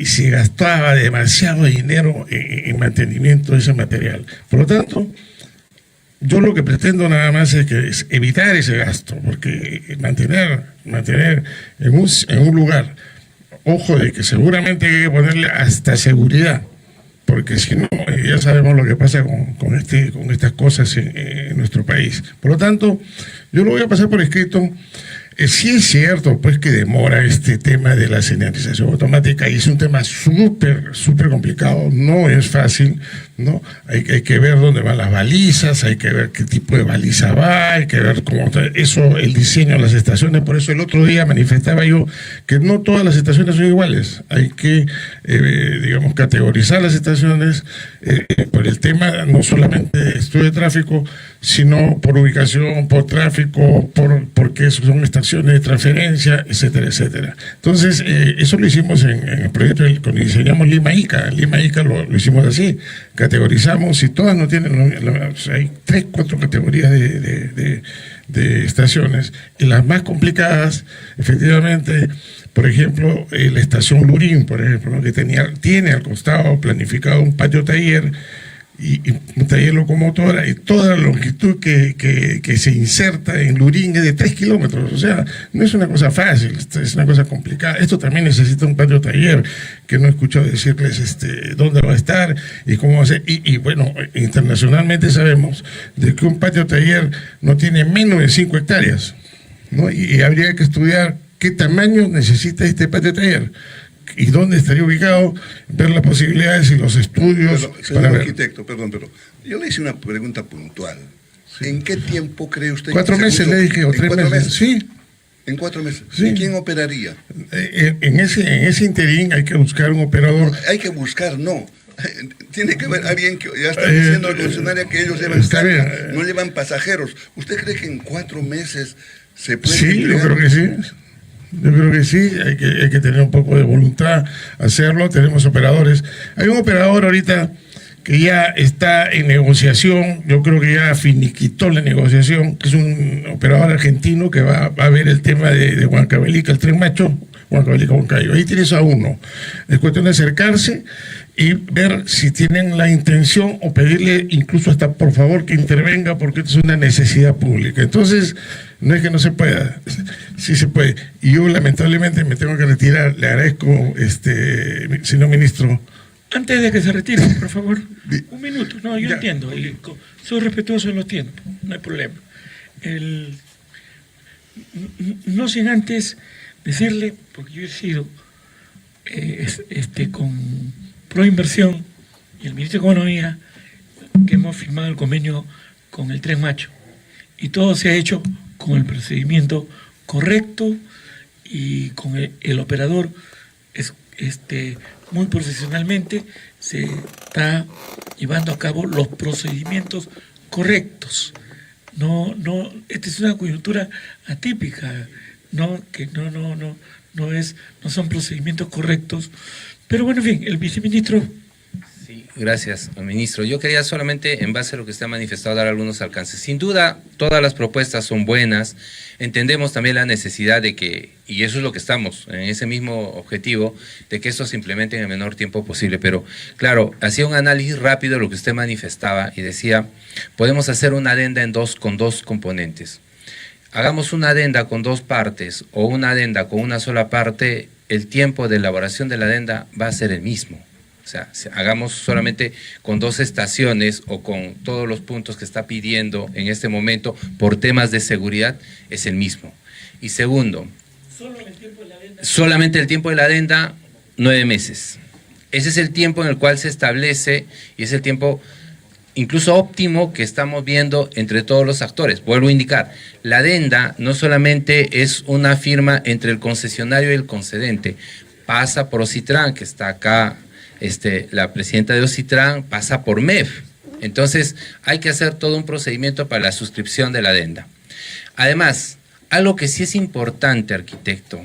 se gastaba demasiado dinero en mantenimiento de ese material. Por lo tanto, yo lo que pretendo nada más es evitar ese gasto, porque mantener en un lugar, ojo de que seguramente hay que ponerle hasta seguridad, porque si no, ya sabemos lo que pasa con estas cosas en nuestro país. Por lo tanto, yo lo voy a pasar por escrito. Sí es cierto, pues, que demora este tema de la señalización automática, y es un tema súper complicado, no es fácil, ¿no? Hay que ver dónde van las balizas, hay que ver qué tipo de baliza va, hay que ver cómo eso, el diseño de las estaciones. Por eso el otro día manifestaba yo que no todas las estaciones son iguales, hay que, digamos, categorizar las estaciones por el tema no solamente de estudio de tráfico, sino por ubicación, por tráfico, porque son estaciones de transferencia, etcétera, etcétera. Entonces, eso lo hicimos en el proyecto cuando diseñamos Lima-Ica. Lima-Ica lo hicimos así, categorizamos y todas no tienen, o sea, hay 3, 4 categorías de estaciones, y las más complicadas, efectivamente, por ejemplo, la estación Lurín, por ejemplo, ¿no? Que tiene al costado planificado un patio taller y un taller locomotora, y toda la longitud que se inserta en Lurín es de 3 kilómetros. O sea, no es una cosa fácil, es una cosa complicada. Esto también necesita un patio taller, que no he escuchado decirles dónde va a estar y cómo va a ser. Y bueno, internacionalmente sabemos de que un patio taller no tiene menos de 5 hectáreas, ¿no? Y habría que estudiar qué tamaño necesita este patio taller y dónde estaría ubicado, ver las posibilidades y los estudios.
Señor arquitecto, perdón, pero yo le hice una pregunta puntual. Sí. ¿En qué tiempo cree usted
4 meses le dije, o 3 meses. Sí.
¿En 4 meses?
Sí.
¿Y quién operaría?
En ese interín hay que buscar un operador.
Hay que buscar, no. Tiene que haber alguien que ya está diciendo al funcionario que ellos llevan carga, no llevan pasajeros. ¿Usted cree que en 4 meses se puede?
Sí, entregar? Yo creo que sí. Yo creo que sí, hay que tener un poco de voluntad, hacerlo. Tenemos operadores. Hay un operador ahorita que ya está en negociación, yo creo que ya finiquitó la negociación, que es un operador argentino que va a ver el tema de Huancavelica, el Tren Macho, Huancavelica-Huancayo. Ahí tienes a uno. Es cuestión de acercarse y ver si tienen la intención, o pedirle incluso hasta por favor que intervenga, porque esto es una necesidad pública. Entonces, no es que no se pueda, sí se puede. Y yo lamentablemente me tengo que retirar. Le agradezco, señor ministro.
Antes de que se retire, por favor, un minuto. No, yo entiendo, y soy respetuoso en los tiempos, no hay problema. No sin antes decirle, porque yo he sido con Proinversión y el ministro de Economía, que hemos firmado el convenio con el Tren Macho, y todo se ha hecho con el procedimiento correcto y con el operador muy profesionalmente se está llevando a cabo los procedimientos correctos. No, esta es una coyuntura atípica, no son procedimientos correctos. Pero bueno, en fin, el viceministro.
Sí, gracias, ministro. Yo quería solamente, en base a lo que usted ha manifestado, dar algunos alcances. Sin duda, todas las propuestas son buenas. Entendemos también la necesidad de que, y eso es lo que estamos, en ese mismo objetivo, de que esto se implemente en el menor tiempo posible. Pero, claro, hacía un análisis rápido de lo que usted manifestaba y decía, podemos hacer una adenda con 2 componentes. Hagamos una adenda con 2 partes o una adenda con una sola parte, el tiempo de elaboración de la adenda va a ser el mismo. O sea, hagamos solamente con 2 estaciones o con todos los puntos que está pidiendo en este momento por temas de seguridad, es el mismo. Y segundo, solamente el tiempo de la adenda, 9 meses. Ese es el tiempo en el cual se establece y es el tiempo incluso óptimo que estamos viendo entre todos los actores. Vuelvo a indicar, la adenda no solamente es una firma entre el concesionario y el concedente, pasa por Ocitran, que está acá, la presidenta de Ocitran, pasa por MEF. Entonces, hay que hacer todo un procedimiento para la suscripción de la adenda. Además, algo que sí es importante, arquitecto,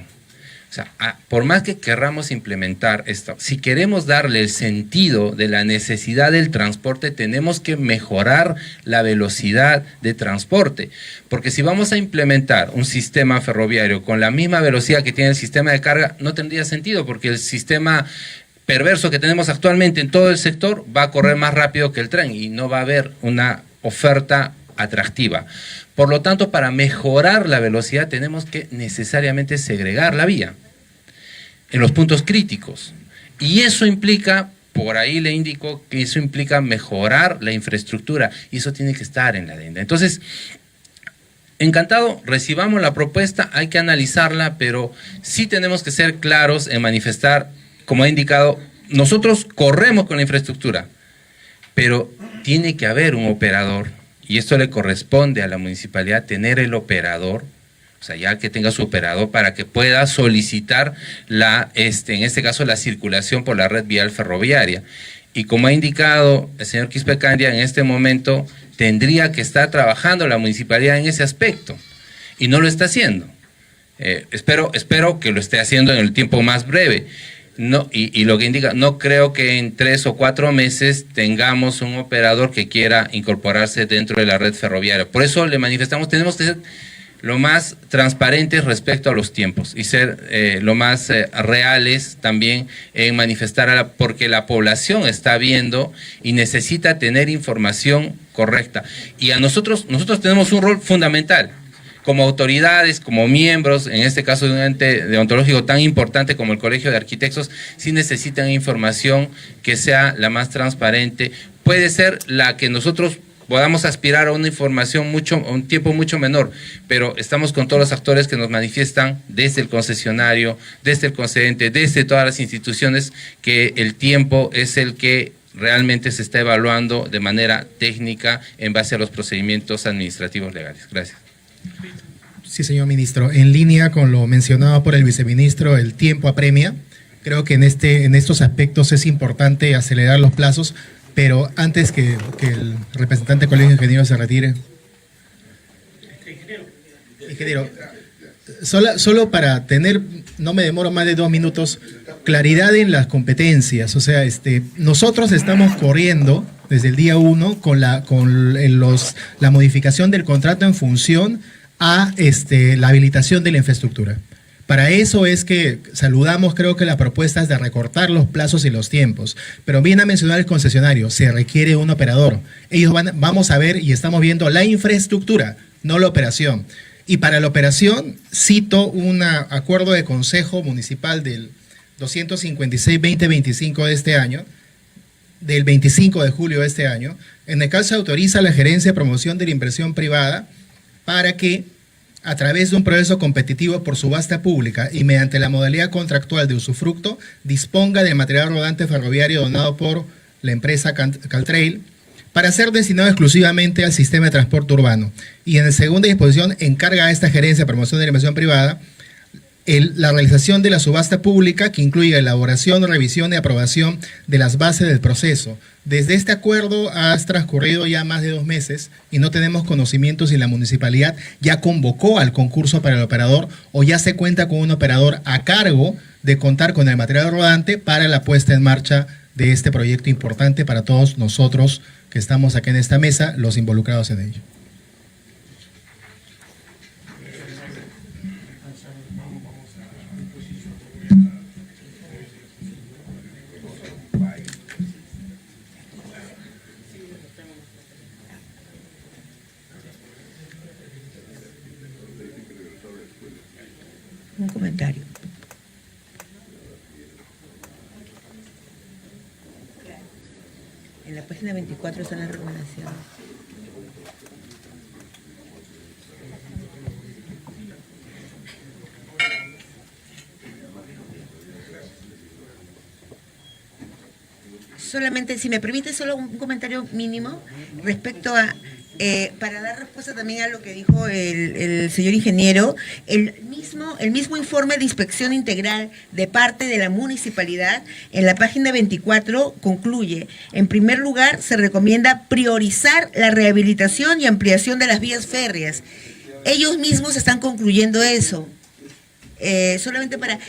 o sea, por más que querramos implementar esto, si queremos darle el sentido de la necesidad del transporte, tenemos que mejorar la velocidad de transporte. Porque si vamos a implementar un sistema ferroviario con la misma velocidad que tiene el sistema de carga, no tendría sentido, porque el sistema perverso que tenemos actualmente en todo el sector va a correr más rápido que el tren y no va a haber una oferta atractiva. Por lo tanto, para mejorar la velocidad tenemos que necesariamente segregar la vía en los puntos críticos. Y eso implica, por ahí le indico que eso implica mejorar la infraestructura y eso tiene que estar en la adenda. Entonces, encantado, recibamos la propuesta, hay que analizarla, pero sí tenemos que ser claros en manifestar, como ha indicado, nosotros corremos con la infraestructura, pero tiene que haber un operador, y esto le corresponde a la municipalidad tener el operador, o sea, ya que tenga su operador para que pueda solicitar en este caso la circulación por la red vial ferroviaria. Y como ha indicado el señor Quispe Candia, en este momento tendría que estar trabajando la municipalidad en ese aspecto, y no lo está haciendo. Espero que lo esté haciendo en el tiempo más breve. No, y lo que indica, no creo que en 3 o 4 meses tengamos un operador que quiera incorporarse dentro de la red ferroviaria. Por eso le manifestamos, tenemos que ser lo más transparentes respecto a los tiempos y ser lo más reales también en manifestar, porque la población está viendo y necesita tener información correcta. Y a nosotros tenemos un rol fundamental. Como autoridades, como miembros, en este caso de un ente deontológico tan importante como el Colegio de Arquitectos, sí necesitan información que sea la más transparente. Puede ser la que nosotros podamos aspirar a una información un tiempo mucho menor, pero estamos con todos los actores que nos manifiestan desde el concesionario, desde el concedente, desde todas las instituciones, que el tiempo es el que realmente se está evaluando de manera técnica en base a los procedimientos administrativos legales. Gracias.
Sí, señor ministro. En línea con lo mencionado por el viceministro, el tiempo apremia. Creo que en estos aspectos es importante acelerar los plazos, pero antes que el representante del Colegio de Ingenieros se retire. Ingeniero, solo para tener, no me demoro más de 2 minutos, claridad en las competencias. O sea, nosotros estamos corriendo desde el día 1 con la modificación del contrato en función a la habilitación de la infraestructura. Para eso es que saludamos, creo que la propuesta es de recortar los plazos y los tiempos. Pero bien a mencionar el concesionario, se requiere un operador. Vamos a ver y estamos viendo la infraestructura, no la operación. Y para la operación cito un acuerdo de Consejo Municipal del 256-2025 de este año, del 25 de julio de este año, en el cual se autoriza la Gerencia de Promoción de la Inversión Privada para que, a través de un proceso competitivo por subasta pública y mediante la modalidad contractual de usufructo, disponga del material rodante ferroviario donado por la empresa Caltrail para ser destinado exclusivamente al sistema de transporte urbano. Y en la segunda disposición encarga a esta Gerencia de Promoción de la Inversión Privada la realización de la subasta pública, que incluye elaboración, revisión y aprobación de las bases del proceso. Desde este acuerdo ha transcurrido ya más de 2 meses y no tenemos conocimiento si la municipalidad ya convocó al concurso para el operador o ya se cuenta con un operador a cargo de contar con el material rodante para la puesta en marcha de este proyecto importante para todos nosotros que estamos aquí en esta mesa, los involucrados en ello.
Un comentario. En la página 24 están las recomendaciones. Solamente, si me permite, solo un comentario mínimo respecto a, para dar respuesta también a lo que dijo el señor ingeniero, el mismo informe de inspección integral de parte de la municipalidad en la página 24 concluye: en primer lugar, se recomienda priorizar la rehabilitación y ampliación de las vías férreas. Ellos mismos están concluyendo eso. Solamente para...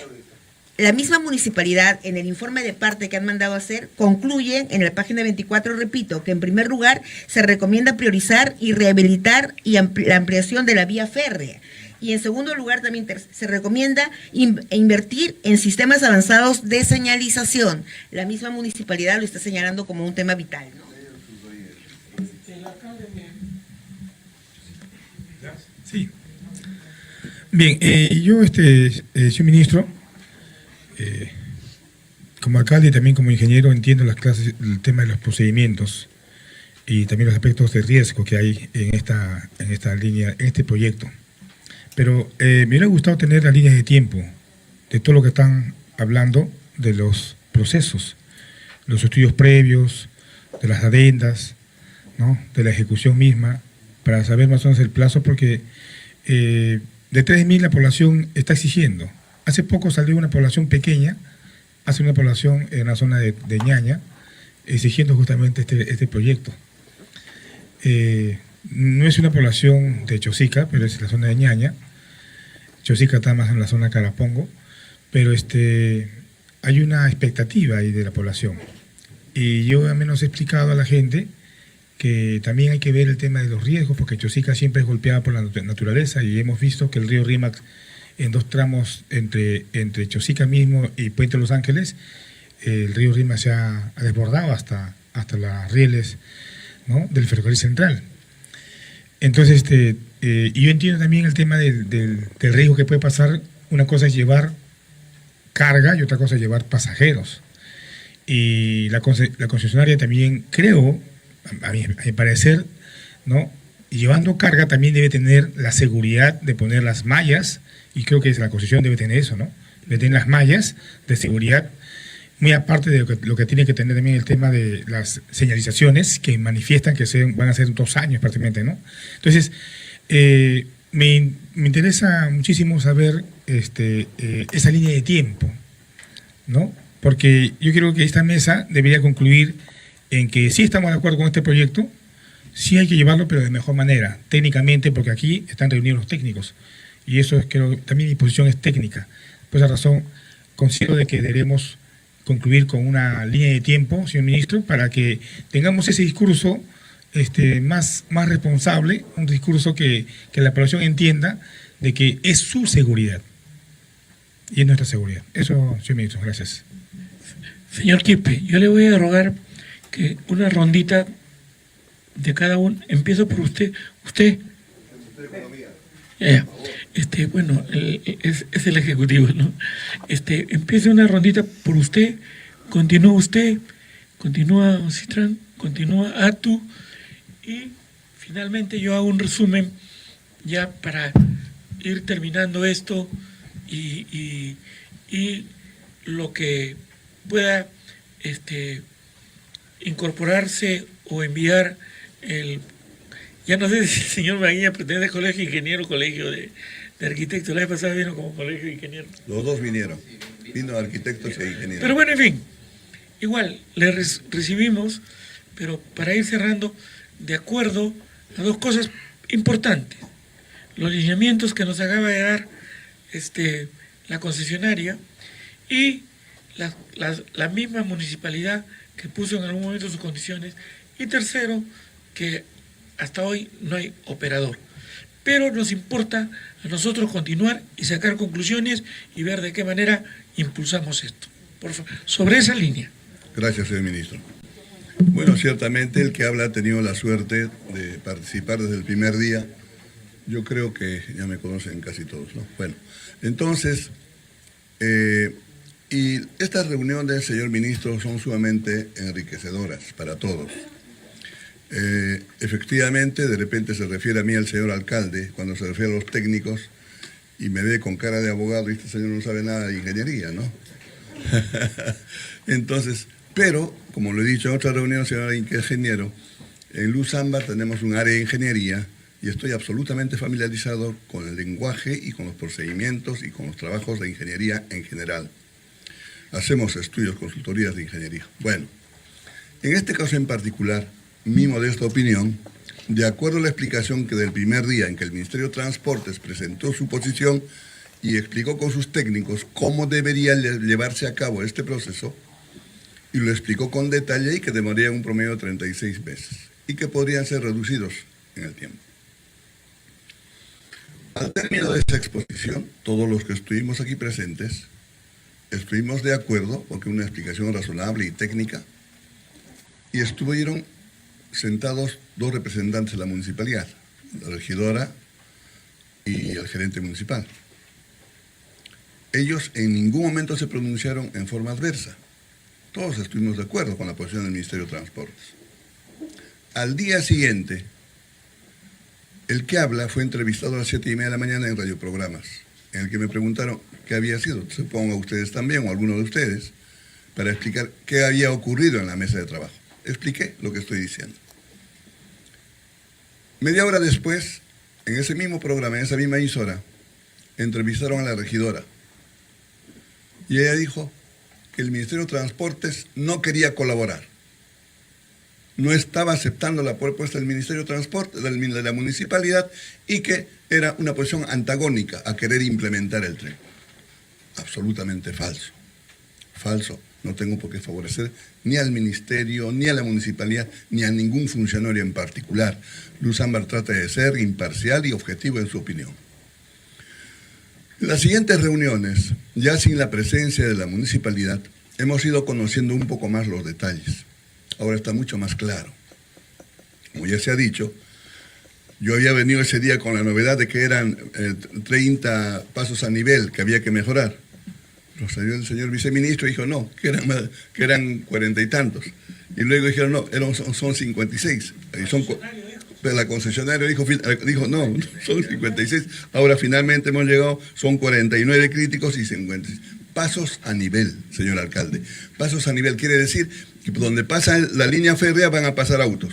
La misma municipalidad, en el informe de parte que han mandado a hacer, concluyen en la página 24, repito, que en primer lugar se recomienda priorizar y rehabilitar la ampliación de la vía férrea. Y en segundo lugar también se recomienda invertir en sistemas avanzados de señalización. La misma municipalidad lo está señalando como un tema vital, ¿no?
Sí. Bien, yo, señor ministro, como alcalde y también como ingeniero entiendo el tema de los procedimientos y también los aspectos de riesgo que hay en esta línea, en este proyecto. Pero me hubiera gustado tener las líneas de tiempo de todo lo que están hablando de los procesos, los estudios previos, de las adendas, ¿no? De la ejecución misma, para saber más o menos el plazo, porque de 3.000 la población está exigiendo. Hace poco salió una población pequeña, hace una población en la zona de Ñaña, exigiendo justamente este proyecto. No es una población de Chosica, pero es la zona de Ñaña. Chosica está más en la zona de Carapongo, pero hay una expectativa ahí de la población. Y yo al menos he explicado a la gente que también hay que ver el tema de los riesgos, porque Chosica siempre es golpeada por la naturaleza y hemos visto que el río Rímac, en 2 tramos entre Chosica mismo y Puente Los Ángeles, el río Rímac se ha desbordado hasta las rieles, ¿no? Del ferrocarril central. Entonces, y yo entiendo también el tema del riesgo que puede pasar. Una cosa es llevar carga y otra cosa es llevar pasajeros. Y la concesionaria también, creo, a mi parecer, ¿no? Llevando carga también debe tener la seguridad de poner las mallas, y creo que la concesión debe tener eso, ¿no? Debe tener las mallas de seguridad, muy aparte de lo que tiene que tener también el tema de las señalizaciones que manifiestan que van a ser 2 años prácticamente, ¿no? Entonces, me interesa muchísimo saber esa línea de tiempo, ¿no? Porque yo creo que esta mesa debería concluir en que sí estamos de acuerdo con este proyecto, sí hay que llevarlo, pero de mejor manera, técnicamente, porque aquí están reunidos los técnicos, y eso creo también mi posición es técnica. Por esa razón, considero de que debemos concluir con una línea de tiempo, señor ministro, para que tengamos ese discurso más responsable, un discurso que la población entienda de que es su seguridad y es nuestra seguridad. Eso, señor ministro, gracias.
Señor Quispe, yo le voy a rogar que una rondita de cada uno. Empiezo por usted. Usted. Bueno, es el ejecutivo, ¿no? Empiece una rondita por usted, continúa Citrán, continúa Atu, y finalmente yo hago un resumen ya para ir terminando esto y lo que pueda incorporarse o enviar ya no sé si el señor Maguilla pretende colegio de ingeniero o colegio de arquitectos. La vez pasada vino como colegio de ingeniero.
Los dos vinieron. Vino arquitectos e ingenieros.
Pero bueno, en fin, igual, le recibimos, pero para ir cerrando, de acuerdo a 2 cosas importantes. Los lineamientos que nos acaba de dar la concesionaria y la misma municipalidad que puso en algún momento sus condiciones. Y tercero, que hasta hoy no hay operador. Pero nos importa a nosotros continuar y sacar conclusiones y ver de qué manera impulsamos esto. Por favor, sobre esa línea.
Gracias, señor ministro. Bueno, ciertamente el que habla ha tenido la suerte de participar desde el primer día. Yo creo que ya me conocen casi todos, ¿no? Bueno, entonces, y estas reuniones, señor ministro, son sumamente enriquecedoras para todos. Efectivamente, de repente se refiere a mí el señor alcalde, cuando se refiere a los técnicos, y me ve con cara de abogado, y este señor no sabe nada de ingeniería, ¿no? Entonces, pero, como lo he dicho en otra reunión, señor ingeniero, en Luz Ámbar tenemos un área de ingeniería, y estoy absolutamente familiarizado con el lenguaje y con los procedimientos y con los trabajos de ingeniería en general. Hacemos estudios, consultorías de ingeniería. Bueno, en este caso en particular, mi modesta opinión, de acuerdo a la explicación que del primer día en que el Ministerio de Transportes presentó su posición y explicó con sus técnicos cómo debería llevarse a cabo este proceso, y lo explicó con detalle y que demoraría un promedio de 36 meses y que podrían ser reducidos en el tiempo. Al término de esa exposición, todos los que estuvimos aquí presentes estuvimos de acuerdo, porque una explicación razonable y técnica, y estuvieron sentados 2 representantes de la municipalidad, la regidora y el gerente municipal. Ellos en ningún momento se pronunciaron en forma adversa. Todos estuvimos de acuerdo con la posición del Ministerio de Transportes. Al día siguiente, el que habla fue entrevistado a las 7:30 de la mañana en radioprogramas, en el que me preguntaron qué había sido, supongo a ustedes también o a alguno de ustedes, para explicar qué había ocurrido en la mesa de trabajo. expliqué lo que estoy diciendo. Media hora después, en ese mismo programa, en esa misma emisora, entrevistaron a la regidora. Y ella dijo que el Ministerio de Transportes no quería colaborar. No estaba aceptando la propuesta del Ministerio de Transporte, de la municipalidad, y que era una posición antagónica a querer implementar el tren. Absolutamente falso. Falso. No tengo por qué favorecer ni al Ministerio, ni a la municipalidad, ni a ningún funcionario en particular. Luz Ámbar trata de ser imparcial y objetivo en su opinión. En las siguientes reuniones, ya sin la presencia de la municipalidad, hemos ido conociendo un poco más los detalles. Ahora está mucho más claro. Como ya se ha dicho, yo había venido ese día con la novedad de que eran 30 pasos a nivel que había que mejorar. Lo salió el señor viceministro y dijo no, que eran 40 y tantos. Y luego dijeron no, son 56. Pero la concesionaria dijo no, son 56. Ahora finalmente hemos llegado, son 49 críticos y 56. Pasos a nivel, señor alcalde. Pasos a nivel quiere decir que donde pasa la línea férrea van a pasar autos.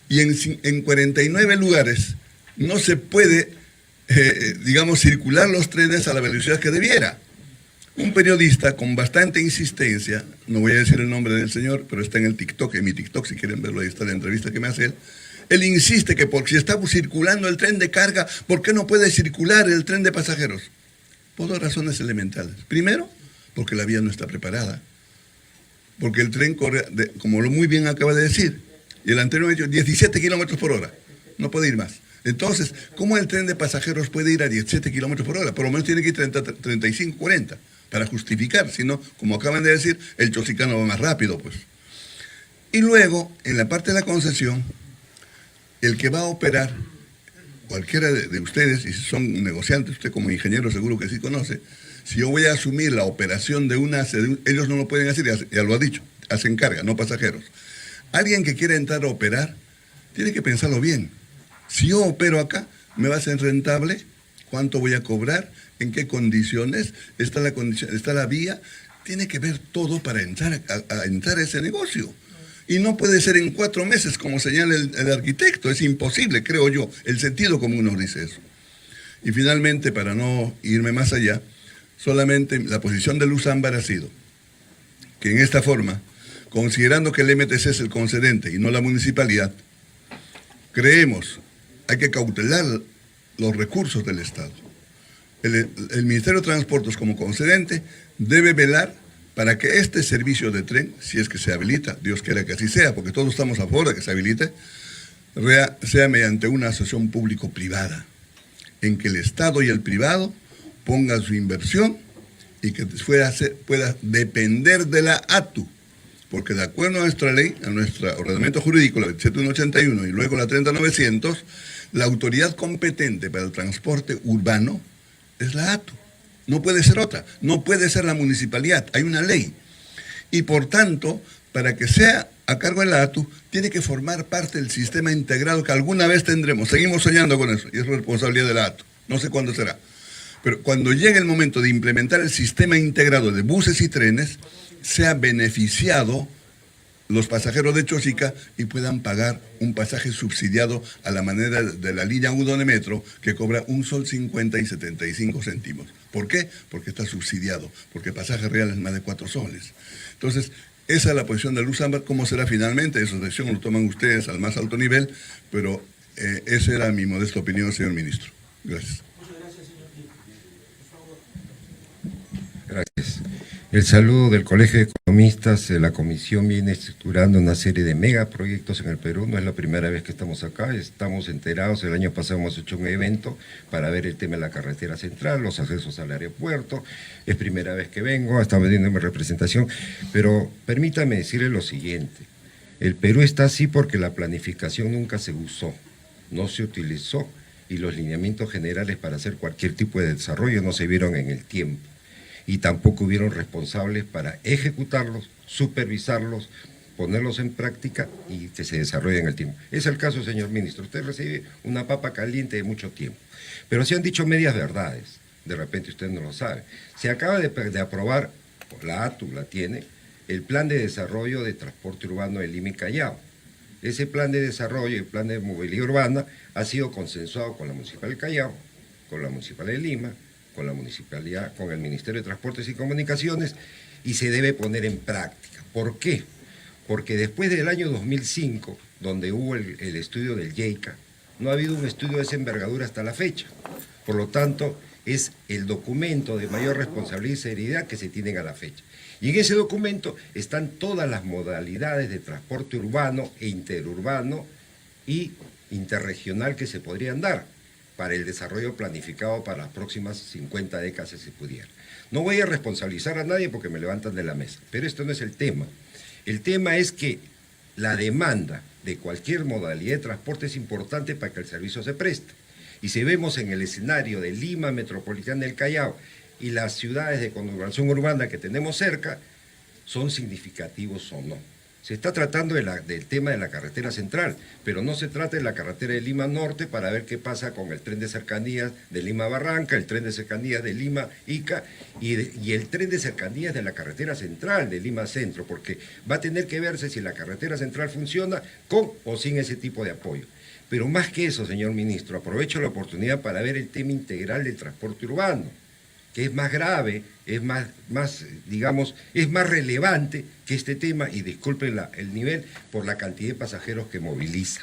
Y en 49 lugares no se puede, circular los trenes a la velocidad que debiera. Un periodista con bastante insistencia, no voy a decir el nombre del señor, pero está en el TikTok, en mi TikTok, si quieren verlo, ahí está la entrevista que me hace él. Él insiste que porque si está circulando el tren de carga, ¿por qué no puede circular el tren de pasajeros? Por dos razones elementales. Primero, porque la vía no está preparada. Porque el tren corre, como lo muy bien acaba de decir, y el anterior ha dicho 17 kilómetros por hora. No puede ir más. Entonces, ¿cómo el tren de pasajeros puede ir a 17 kilómetros por hora? Por lo menos tiene que ir 35, 40 para justificar. Si no, como acaban de decir, el chosicano va más rápido, pues. Y luego, en la parte de la concesión, el que va a operar, cualquiera de ustedes, y si son negociantes, usted como ingeniero seguro que sí conoce, si yo voy a asumir la operación de ellos no lo pueden hacer, ya lo ha dicho, hacen carga, no pasajeros. Alguien que quiera entrar a operar, tiene que pensarlo bien. Si yo opero acá, ¿me va a ser rentable? ¿Cuánto voy a cobrar? ¿En qué condiciones? ¿Está la vía? Tiene que ver todo para entrar a ese negocio. Y no puede ser en 4 meses, como señala el arquitecto. Es imposible, creo yo. El sentido común nos dice eso. Y finalmente, para no irme más allá, solamente la posición de Luz Ámbar ha sido que en esta forma, considerando que el MTC es el concedente y no la municipalidad, creemos hay que cautelar los recursos del Estado. El Ministerio de Transportes como concedente debe velar para que este servicio de tren, si es que se habilita, Dios quiera que así sea, porque todos estamos a favor de que se habilite, sea mediante una asociación público-privada, en que el Estado y el privado pongan su inversión y que pueda depender de la ATU, porque de acuerdo a nuestra ley, a nuestro ordenamiento jurídico, la 27181 y luego la 30900, la autoridad competente para el transporte urbano es la ATU. No puede ser otra, no puede ser la municipalidad, hay una ley. Y por tanto, para que sea a cargo de la ATU, tiene que formar parte del sistema integrado que alguna vez tendremos. Seguimos soñando con eso, y es responsabilidad de la ATU. No sé cuándo será. Pero cuando llegue el momento de implementar el sistema integrado de buses y trenes, sea beneficiado los pasajeros de Chosica y puedan pagar un pasaje subsidiado a la manera de la línea 1 de metro que cobra 1 sol 50 y 75 céntimos. ¿Por qué? Porque está subsidiado, porque el pasaje real es más de 4 soles. Entonces, esa es la posición de Luz Ámbar. ¿Cómo será finalmente? Esa decisión lo toman ustedes al más alto nivel, pero esa era mi modesta opinión, señor ministro. Gracias.
Gracias. El saludo del Colegio de Economistas. La comisión viene estructurando una serie de megaproyectos en el Perú. No es la primera vez que estamos acá, estamos enterados. El año pasado hemos hecho un evento para ver el tema de la carretera central, los accesos al aeropuerto. Es primera vez que vengo, estamos viendo mi representación. Pero permítame decirle lo siguiente. El Perú está así porque la planificación nunca se usó, no se utilizó, y los lineamientos generales para hacer cualquier tipo de desarrollo no se vieron en el tiempo. Y tampoco hubieron responsables para ejecutarlos, supervisarlos, ponerlos en práctica y que se desarrollen en el tiempo. Es el caso, señor ministro. Usted recibe una papa caliente de mucho tiempo. Pero se han dicho medias verdades. De repente usted no lo sabe. Se acaba de aprobar, la ATU la tiene, el plan de desarrollo de transporte urbano de Lima y Callao. Ese plan de desarrollo, el plan de movilidad urbana, ha sido consensuado con la Municipal de Callao, con la Municipalidad de Lima, con la Municipalidad, con el Ministerio de Transportes y Comunicaciones, y se debe poner en práctica. ¿Por qué? Porque después del año 2005, donde hubo el estudio del JEICA, no ha habido un estudio de esa envergadura hasta la fecha. Por lo tanto, es el documento de mayor responsabilidad y seriedad que se tienen a la fecha. Y en ese documento están todas las modalidades de transporte urbano e interurbano y interregional que se podrían dar para el desarrollo planificado para las próximas 50 décadas si se pudiera. No voy a responsabilizar a nadie porque me levantan de la mesa, pero esto no es el tema. El tema es que la demanda de cualquier modalidad de transporte es importante para que el servicio se preste. Y si vemos en el escenario de Lima Metropolitana del Callao y las ciudades de conurbación urbana que tenemos cerca, son significativos o no. Se está tratando del tema de la carretera central, pero no se trata de la carretera de Lima Norte para ver qué pasa con el tren de cercanías de Lima Barranca, el tren de cercanías de Lima Ica y el tren de cercanías de la carretera central de Lima Centro, porque va a tener que verse si la carretera central funciona con o sin ese tipo de apoyo. Pero más que eso, señor ministro, aprovecho la oportunidad para ver el tema integral del transporte urbano, que es más grave, es más relevante que este tema, y disculpen el nivel, por la cantidad de pasajeros que moviliza.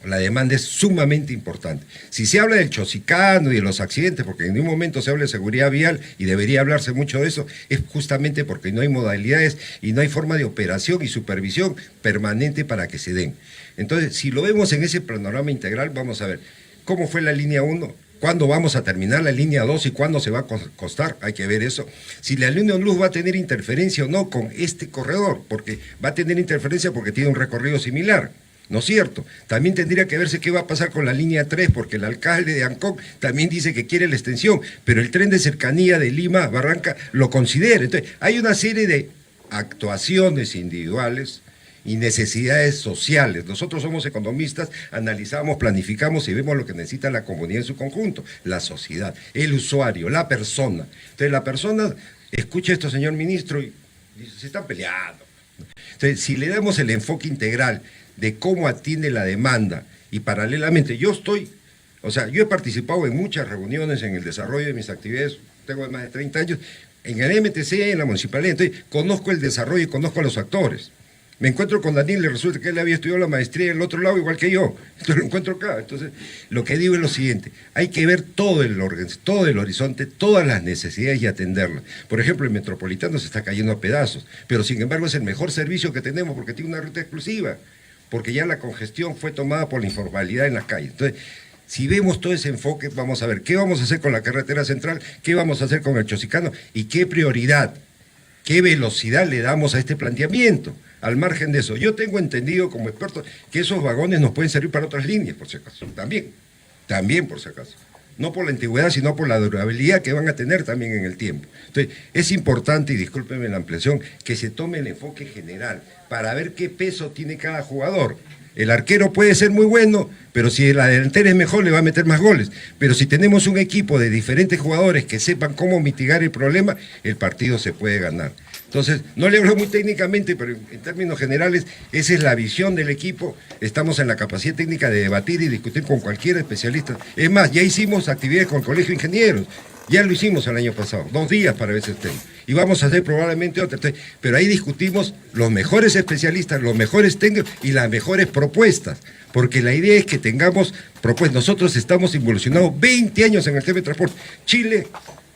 La demanda es sumamente importante. Si se habla del chosicano y de los accidentes, porque en un momento se habla de seguridad vial y debería hablarse mucho de eso, es justamente porque no hay modalidades y no hay forma de operación y supervisión permanente para que se den. Entonces, si lo vemos en ese panorama integral, vamos a ver cómo fue la línea 1, ¿cuándo vamos a terminar la línea 2 y cuándo se va a costar? Hay que ver eso. Si la línea luz va a tener interferencia o no con este corredor, porque va a tener interferencia porque tiene un recorrido similar, ¿no es cierto? También tendría que verse qué va a pasar con la línea 3, porque el alcalde de Ancón también dice que quiere la extensión, pero el tren de cercanía de Lima Barranca lo considera. Entonces, hay una serie de actuaciones individuales y necesidades sociales. Nosotros somos economistas, analizamos, planificamos y vemos lo que necesita la comunidad en su conjunto, la sociedad, el usuario, la persona. Entonces la persona escucha esto, señor ministro, y dice, se están peleando. Entonces, si le damos el enfoque integral de cómo atiende la demanda y paralelamente yo he participado en muchas reuniones en el desarrollo de mis actividades, tengo más de 30 años, en el MTC, en la municipalidad, entonces conozco el desarrollo y conozco a los actores. Me encuentro con Daniel y resulta que él había estudiado la maestría en el otro lado igual que yo. Entonces lo encuentro acá. Entonces, lo que digo es lo siguiente, hay que ver todo el horizonte, todas las necesidades y atenderlas. Por ejemplo, el Metropolitano se está cayendo a pedazos, pero sin embargo es el mejor servicio que tenemos porque tiene una ruta exclusiva, porque ya la congestión fue tomada por la informalidad en las calles. Entonces, si vemos todo ese enfoque, vamos a ver qué vamos a hacer con la carretera central, qué vamos a hacer con el Chosicano y qué prioridad, qué velocidad le damos a este planteamiento. Al margen de eso, yo tengo entendido como experto que esos vagones nos pueden servir para otras líneas, por si acaso, también por si acaso. No por la antigüedad, sino por la durabilidad que van a tener también en el tiempo. Entonces, es importante, y discúlpenme la ampliación, que se tome el enfoque general para ver qué peso tiene cada jugador. El arquero puede ser muy bueno, pero si la delantera es mejor le va a meter más goles. Pero si tenemos un equipo de diferentes jugadores que sepan cómo mitigar el problema, el partido se puede ganar. Entonces, no le hablo muy técnicamente, pero en términos generales, esa es la visión del equipo. Estamos en la capacidad técnica de debatir y discutir con cualquier especialista. Es más, ya hicimos actividades con el Colegio de Ingenieros. Ya lo hicimos el año pasado, 2 días para ver ese tema. Y vamos a hacer probablemente otra. Pero ahí discutimos los mejores especialistas, los mejores técnicos y las mejores propuestas. Porque la idea es que tengamos propuestas. Nosotros estamos involucionados 20 años en el tema de transporte. Chile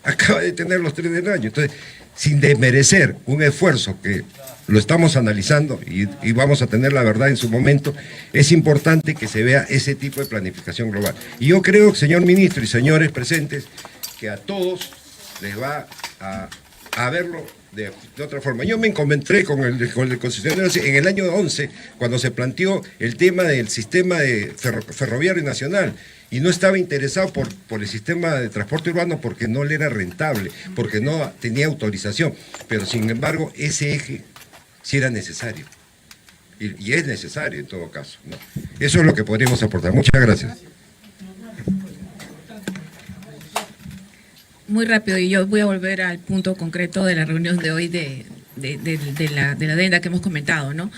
acaba de tener los 3 del año. Entonces, sin desmerecer un esfuerzo que lo estamos analizando y vamos a tener la verdad en su momento, es importante que se vea ese tipo de planificación global. Y yo creo, señor ministro y señores presentes, que a todos les va a verlo de otra forma. Yo me encontré con el concesionario en el año 11, cuando se planteó el tema del sistema de ferroviario nacional, y no estaba interesado por el sistema de transporte urbano porque no le era rentable, porque no tenía autorización, pero sin embargo ese eje sí era necesario, y es necesario en todo caso, ¿no? Eso es lo que podríamos aportar. Muchas gracias.
Muy rápido, y yo voy a volver al punto concreto de la reunión de hoy de la adenda que hemos comentado, ¿no?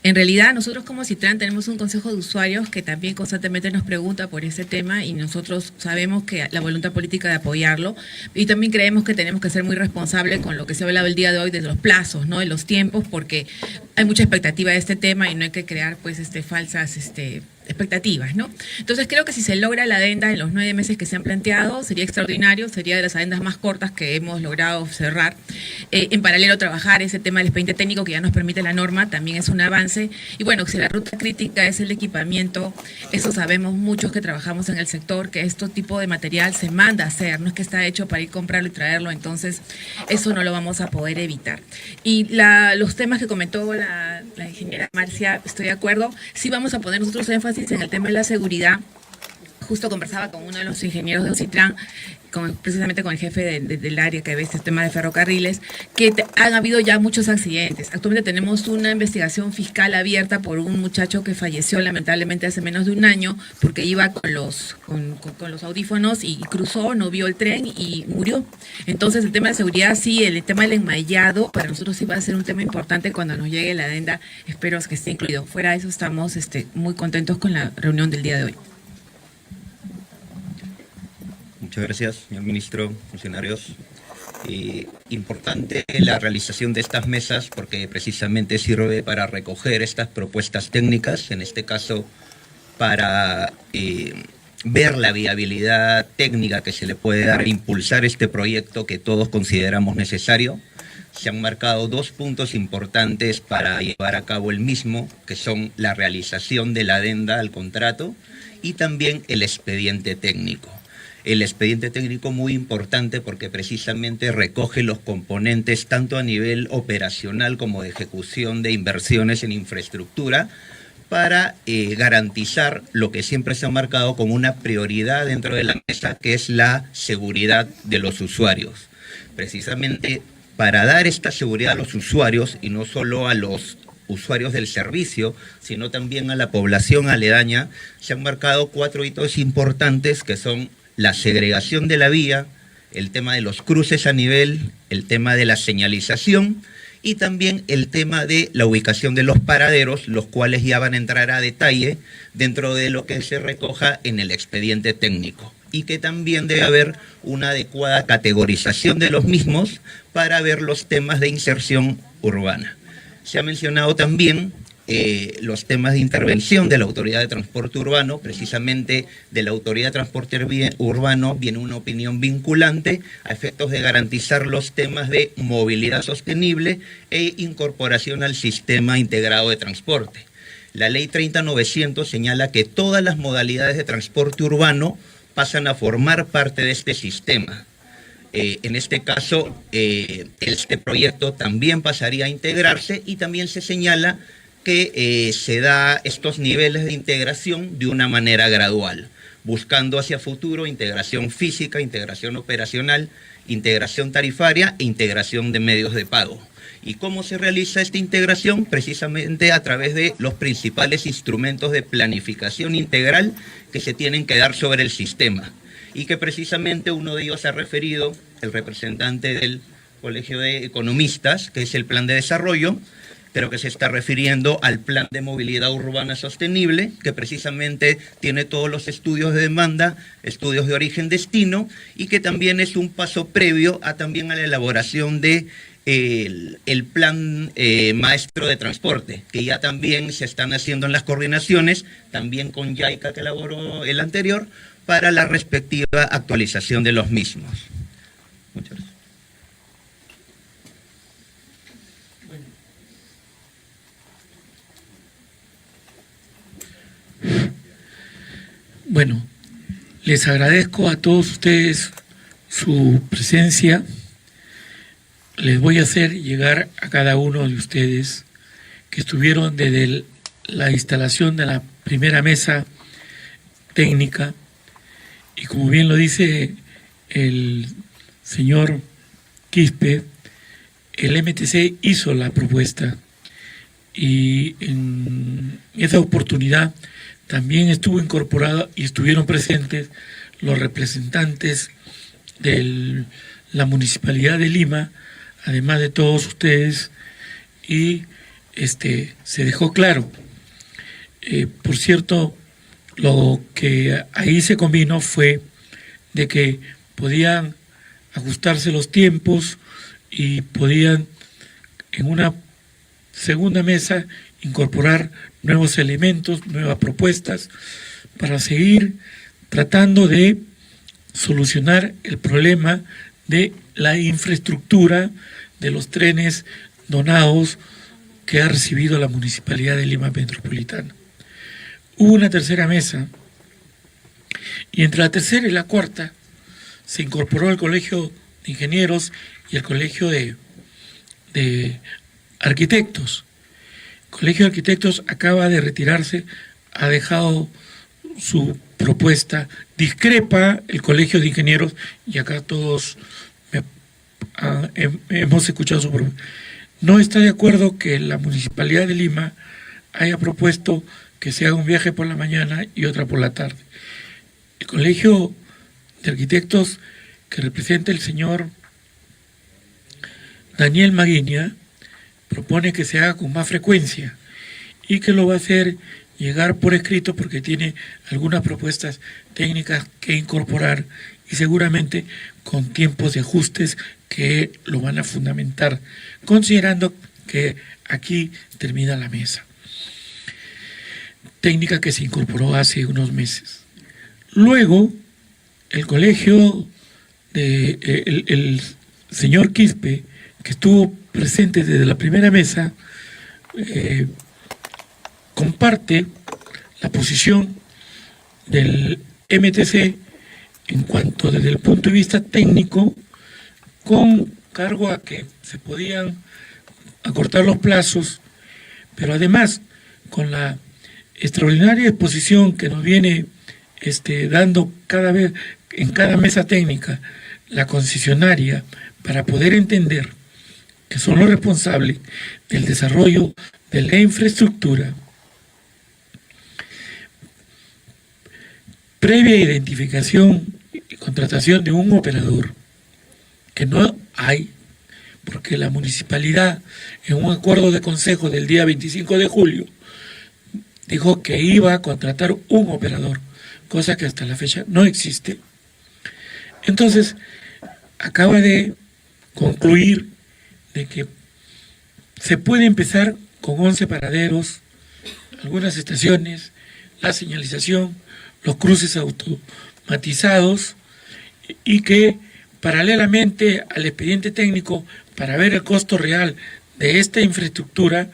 En realidad, nosotros como Citran tenemos un consejo de usuarios que también constantemente nos pregunta por ese tema y nosotros sabemos que la voluntad política de apoyarlo y también creemos que tenemos que ser muy responsables con lo que se ha hablado el día de hoy de los plazos, ¿no? De los tiempos, porque hay mucha expectativa de este tema y no hay que crear, pues, falsas, expectativas, ¿no? Entonces creo que si se logra la adenda en los 9 meses que se han planteado, sería extraordinario, sería de las adendas más cortas que hemos logrado cerrar. En paralelo trabajar ese tema del expediente técnico que ya nos permite la norma, también es un avance. Y bueno, si la ruta crítica es el equipamiento, eso sabemos muchos que trabajamos en el sector, que este tipo de material se manda a hacer, no es que está hecho para ir a comprarlo y traerlo, entonces eso no lo vamos a poder evitar. Y los temas que comentó la ingeniera Marcia, estoy de acuerdo, sí vamos a poner nosotros énfasis en el tema de la seguridad. Justo conversaba con uno de los ingenieros de Ocitran, precisamente con el jefe del área que ve este tema de ferrocarriles, que han habido ya muchos accidentes. Actualmente tenemos una investigación fiscal abierta por un muchacho que falleció lamentablemente hace menos de un año porque iba con los audífonos y cruzó, no vio el tren y murió. Entonces el tema de seguridad sí, el tema del enmayado para nosotros sí va a ser un tema importante cuando nos llegue la adenda, espero que esté incluido. Fuera de eso estamos muy contentos con la reunión del día de hoy.
Muchas gracias, señor ministro, funcionarios. Importante la realización de estas mesas porque precisamente sirve para recoger estas propuestas técnicas, en este caso para ver la viabilidad técnica que se le puede dar a impulsar este proyecto que todos consideramos necesario. Se han marcado 2 puntos importantes para llevar a cabo el mismo, que son la realización de la adenda al contrato y también el expediente técnico. El expediente técnico muy importante porque precisamente recoge los componentes tanto a nivel operacional como de ejecución de inversiones en infraestructura para garantizar lo que siempre se ha marcado como una prioridad dentro de la mesa, que es la seguridad de los usuarios. Precisamente para dar esta seguridad a los usuarios y no solo a los usuarios del servicio, sino también a la población aledaña, se han marcado 4 hitos importantes que son la segregación de la vía, el tema de los cruces a nivel, el tema de la señalización y también el tema de la ubicación de los paraderos, los cuales ya van a entrar a detalle dentro de lo que se recoja en el expediente técnico. Y que también debe haber una adecuada categorización de los mismos para ver los temas de inserción urbana. Se ha mencionado también los temas de intervención de la Autoridad de Transporte Urbano. Precisamente de la Autoridad de Transporte Urbano viene una opinión vinculante a efectos de garantizar los temas de movilidad sostenible e incorporación al sistema integrado de transporte. La Ley 30.900 señala que todas las modalidades de transporte urbano pasan a formar parte de este sistema. En este caso, este proyecto también pasaría a integrarse y también se señala que se da estos niveles de integración de una manera gradual, buscando hacia futuro integración física, integración operacional, integración tarifaria e integración de medios de pago. ¿Y cómo se realiza esta integración? Precisamente a través de los principales instrumentos de planificación integral que se tienen que dar sobre el sistema y que precisamente uno de ellos ha referido el representante del Colegio de Economistas, que es el Plan de Desarrollo, pero que se está refiriendo al Plan de Movilidad Urbana Sostenible, que precisamente tiene todos los estudios de demanda, estudios de origen-destino, y que también es un paso previo también a la elaboración de el plan maestro de transporte, que ya también se están haciendo en las coordinaciones, también con YAICA, que elaboró el anterior, para la respectiva actualización de los mismos. Muchas gracias.
Bueno, les agradezco a todos ustedes su presencia. Les voy a hacer llegar a cada uno de ustedes que estuvieron desde la instalación de la primera mesa técnica, y como bien lo dice el señor Quispe, el MTC hizo la propuesta y en esa oportunidad también estuvo incorporada y estuvieron presentes los representantes de la Municipalidad de Lima, además de todos ustedes, y se dejó claro. Por cierto, lo que ahí se combinó fue de que podían ajustarse los tiempos y podían en una segunda mesa incorporar nuevos elementos, nuevas propuestas para seguir tratando de solucionar el problema de la infraestructura de los trenes donados que ha recibido la Municipalidad de Lima Metropolitana. Hubo una tercera mesa y entre la tercera y la cuarta se incorporó el Colegio de Ingenieros y el Colegio de Arquitectos. El Colegio de Arquitectos acaba de retirarse, ha dejado su propuesta, discrepa el Colegio de Ingenieros, y acá todos hemos escuchado su propuesta. No está de acuerdo que la Municipalidad de Lima haya propuesto que se haga un viaje por la mañana y otra por la tarde. El Colegio de Arquitectos, que representa el señor Daniel Maguiña, propone que se haga con más frecuencia y que lo va a hacer llegar por escrito porque tiene algunas propuestas técnicas que incorporar y seguramente con tiempos de ajustes que lo van a fundamentar, considerando que aquí termina la mesa. Técnica que se incorporó hace unos meses. Luego, el colegio el señor Quispe, que estuvo presente desde la primera mesa, comparte la posición del MTC en cuanto desde el punto de vista técnico, con cargo a que se podían acortar los plazos, pero además con la extraordinaria exposición que nos viene dando cada vez en cada mesa técnica la concesionaria, para poder entender que son los responsables del desarrollo de la infraestructura, previa identificación y contratación de un operador, que no hay, porque la municipalidad en un acuerdo de consejo del día 25 de julio dijo que iba a contratar un operador, cosa que hasta la fecha no existe. Entonces, acaba de concluir de que se puede empezar con 11 paraderos, algunas estaciones, la señalización, los cruces automatizados, y que paralelamente al expediente técnico para ver el costo real de esta infraestructura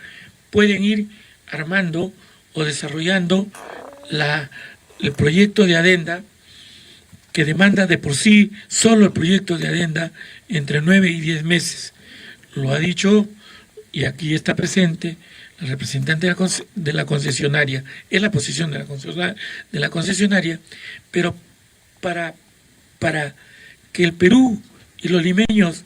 pueden ir armando o desarrollando el proyecto de adenda, que demanda de por sí solo el proyecto de adenda entre 9 y 10 meses. Lo ha dicho, y aquí está presente, la representante de la concesionaria, es la posición de la concesionaria, pero para que el Perú y los limeños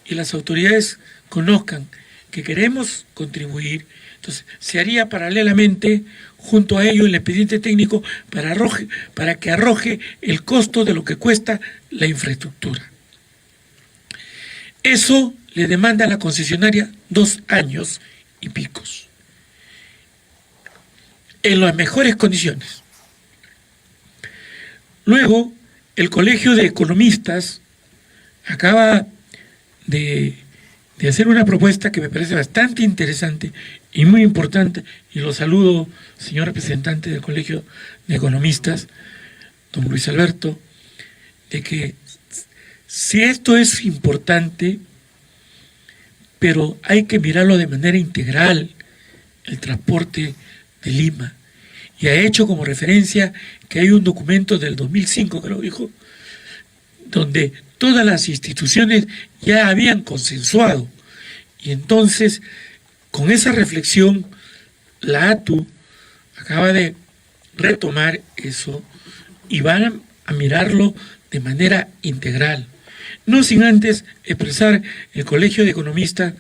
y las autoridades conozcan que queremos contribuir, entonces se haría paralelamente junto a ello el expediente técnico para que arroje el costo de lo que cuesta la infraestructura. Eso le demanda a la concesionaria 2 años y picos, en las mejores condiciones. Luego, el Colegio de Economistas acaba de hacer una propuesta que me parece bastante interesante y muy importante, y lo saludo, señor representante del Colegio de Economistas, don Luis Alberto, de que si esto es importante, pero hay que mirarlo de manera integral, el transporte de Lima, y ha hecho como referencia que hay un documento del 2005, que lo dijo, donde todas las instituciones ya habían consensuado, y entonces con esa reflexión la ATU acaba de retomar eso y van a mirarlo de manera integral, no sin antes expresar el Colegio de Economistas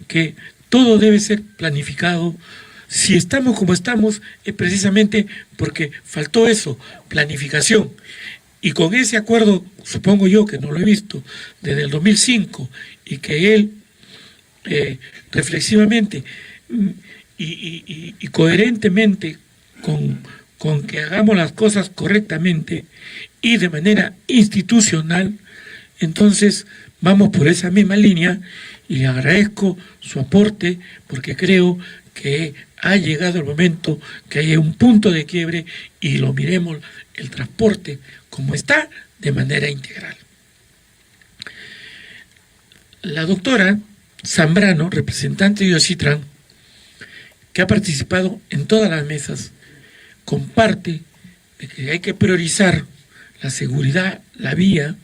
que todo debe ser planificado. Si estamos como estamos es precisamente porque faltó eso, planificación. Y con ese acuerdo, supongo yo que no lo he visto, desde el 2005, y que él reflexivamente y coherentemente con que hagamos las cosas correctamente y de manera institucional, entonces vamos por esa misma línea y le agradezco su aporte porque creo que ha llegado el momento que haya un punto de quiebre y lo miremos el transporte como está de manera integral. La doctora Zambrano, representante de Ocitran, que ha participado en todas las mesas, comparte de que hay que priorizar la seguridad, la vía,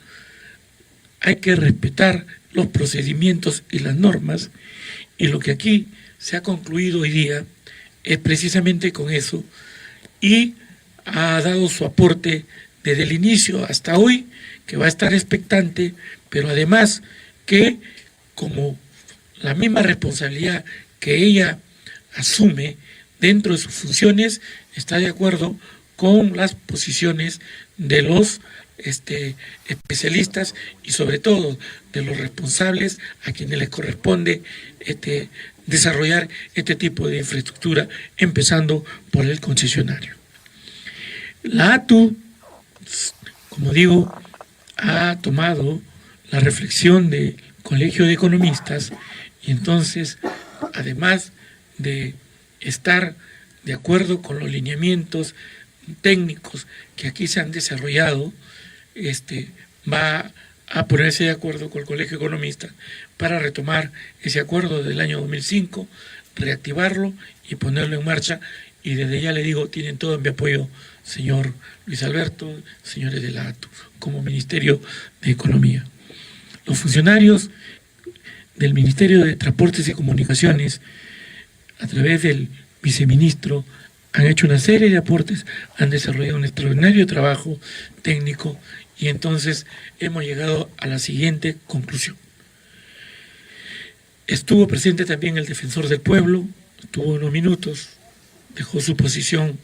hay que respetar los procedimientos y las normas, y lo que aquí se ha concluido hoy día es precisamente con eso, y ha dado su aporte desde el inicio hasta hoy, que va a estar expectante, pero además que como la misma responsabilidad que ella asume dentro de sus funciones, está de acuerdo con las posiciones de los especialistas y sobre todo de los responsables a quienes les corresponde desarrollar este tipo de infraestructura, empezando por el concesionario. La ATU, como digo, ha tomado la reflexión del Colegio de Economistas y entonces, además de estar de acuerdo con los lineamientos técnicos que aquí se han desarrollado, va a ponerse de acuerdo con el Colegio de Economistas para retomar ese acuerdo del año 2005, reactivarlo y ponerlo en marcha. Y desde ya le digo, tienen todo mi apoyo, señor Luis Alberto, señores de la ATU, como Ministerio de Economía. Los funcionarios del Ministerio de Transportes y Comunicaciones, a través del viceministro, han hecho una serie de aportes, han desarrollado un extraordinario trabajo técnico y entonces hemos llegado a la siguiente conclusión. Estuvo presente también el defensor del pueblo, estuvo unos minutos, dejó su posición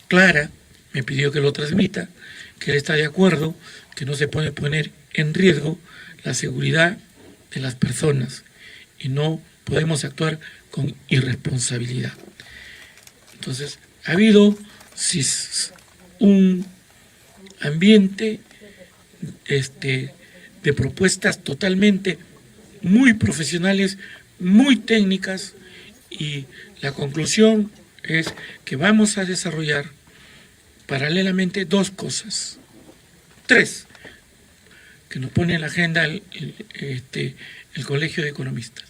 clara, me pidió que lo transmita, que él está de acuerdo, que no se puede poner en riesgo la seguridad de las personas y no podemos actuar con irresponsabilidad. Entonces, ha habido un ambiente de propuestas totalmente muy profesionales, muy técnicas, y la conclusión es que vamos a desarrollar paralelamente dos cosas, tres, que nos pone en la agenda el Colegio de Economistas.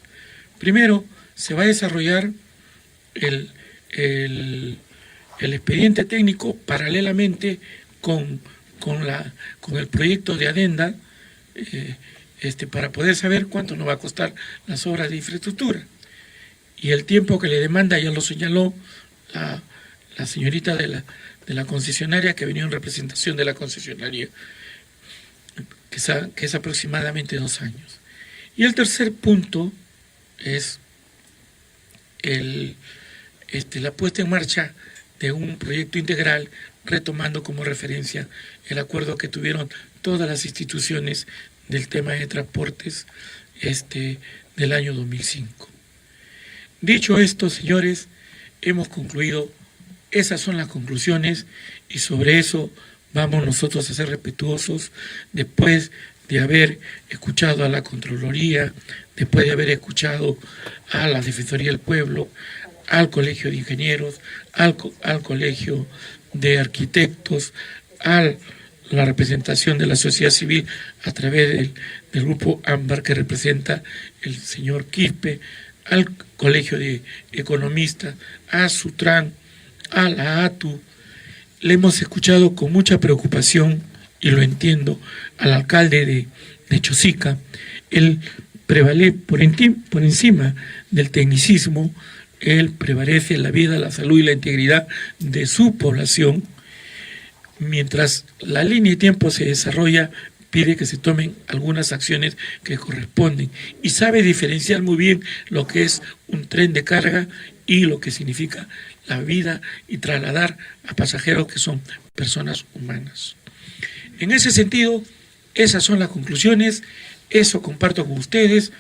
Primero, se va a desarrollar el expediente técnico paralelamente con el proyecto de adenda para poder saber cuánto nos va a costar las obras de infraestructura. Y el tiempo que le demanda, ya lo señaló la señorita de la concesionaria que venía en representación de la concesionaria, que es aproximadamente 2 años. Y el tercer punto es la puesta en marcha de un proyecto integral, retomando como referencia el acuerdo que tuvieron todas las instituciones del tema de transportes del año 2005. Dicho esto, señores, hemos concluido, esas son las conclusiones y sobre eso vamos nosotros a ser respetuosos después de haber escuchado a la Contraloría, después de haber escuchado a la Defensoría del Pueblo, al Colegio de Ingenieros, al Colegio de Arquitectos, a la representación de la sociedad civil a través del grupo AMBAR que representa el señor Quispe, al Colegio de Economistas, a Sutran, a la ATU. Le hemos escuchado con mucha preocupación, y lo entiendo, al alcalde de Chosica. Él prevalece por encima del tecnicismo, él prevalece la vida, la salud y la integridad de su población. Mientras la línea de tiempo se desarrolla, pide que se tomen algunas acciones que corresponden y sabe diferenciar muy bien lo que es un tren de carga y lo que significa la vida y trasladar a pasajeros que son personas humanas. En ese sentido, esas son las conclusiones, eso comparto con ustedes.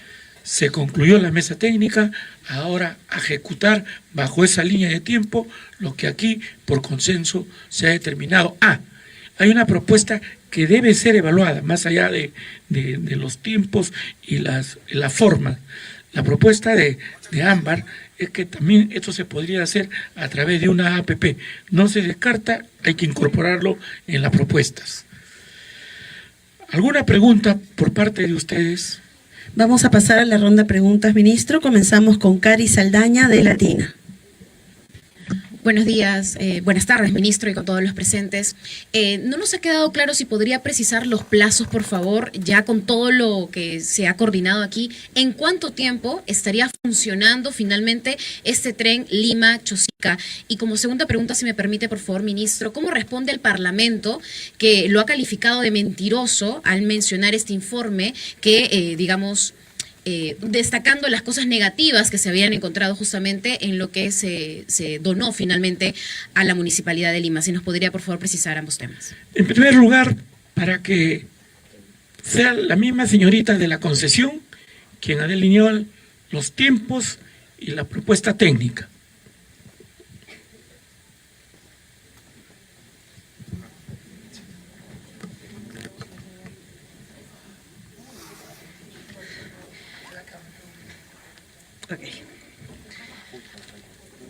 se concluyó la mesa técnica, ahora a ejecutar bajo esa línea de tiempo lo que aquí por consenso se ha determinado. Hay una propuesta que debe ser evaluada más allá de los tiempos y la forma. La propuesta de Ámbar es que también esto se podría hacer a través de una APP. No se descarta, hay que incorporarlo en las propuestas. ¿Alguna pregunta por parte de ustedes?
Vamos a pasar a la ronda de preguntas, ministro. Comenzamos con Cari Saldaña, de Latina.
Buenos días, buenas tardes, ministro, y con todos los presentes. No nos ha quedado claro si podría precisar los plazos, por favor, ya con todo lo que se ha coordinado aquí. ¿En cuánto tiempo estaría funcionando finalmente este tren Lima-Chosica? Y como segunda pregunta, si me permite, por favor, ministro, ¿cómo responde el Parlamento que lo ha calificado de mentiroso al mencionar este informe que, destacando las cosas negativas que se habían encontrado justamente en lo que se donó finalmente a la Municipalidad de Lima? Si nos podría, por favor, precisar ambos temas.
En primer lugar, para que sea la misma señorita de la concesión quien ha delineado los tiempos y la propuesta técnica.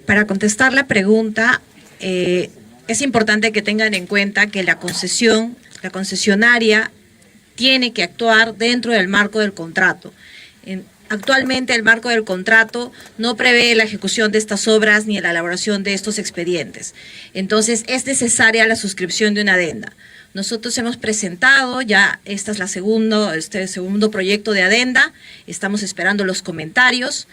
Para contestar la pregunta, es importante que tengan en cuenta que la concesionaria tiene que actuar dentro del marco del contrato. Actualmente el marco del contrato no prevé la ejecución de estas obras ni la elaboración de estos expedientes. Entonces es necesaria la suscripción de una adenda. Nosotros hemos presentado ya, este segundo proyecto de adenda, estamos esperando los comentarios.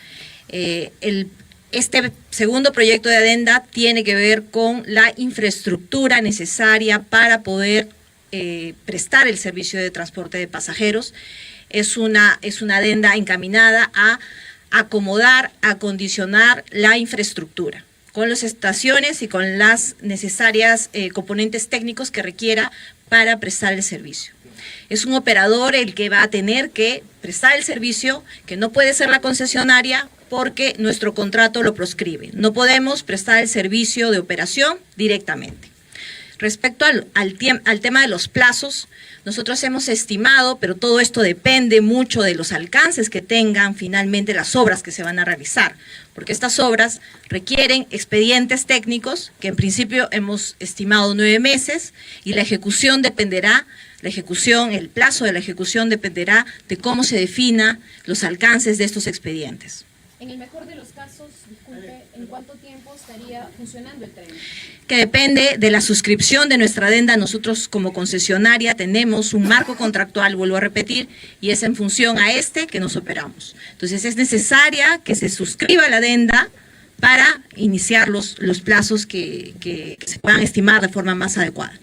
Este segundo proyecto de adenda tiene que ver con la infraestructura necesaria para poder prestar el servicio de transporte de pasajeros. Es una adenda encaminada a acomodar, acondicionar la infraestructura con las estaciones y con las necesarias componentes técnicos que requiera para prestar el servicio. Es un operador el que va a tener que prestar el servicio, que no puede ser la concesionaria porque nuestro contrato lo proscribe. No podemos prestar el servicio de operación directamente. Respecto al tema de los plazos, nosotros hemos estimado, pero todo esto depende mucho de los alcances que tengan finalmente las obras que se van a realizar, porque estas obras requieren expedientes técnicos que en principio hemos estimado 9 meses y la ejecución dependerá, el plazo de la ejecución dependerá de cómo se defina los alcances de estos expedientes.
En el mejor de los casos, disculpe, ¿en cuánto tiempo estaría funcionando el tren?
Que depende de la suscripción de nuestra adenda. Nosotros como concesionaria tenemos un marco contractual, vuelvo a repetir, y es en función a que nos operamos. Entonces es necesaria que se suscriba la adenda para iniciar los plazos que se puedan estimar de forma más adecuada.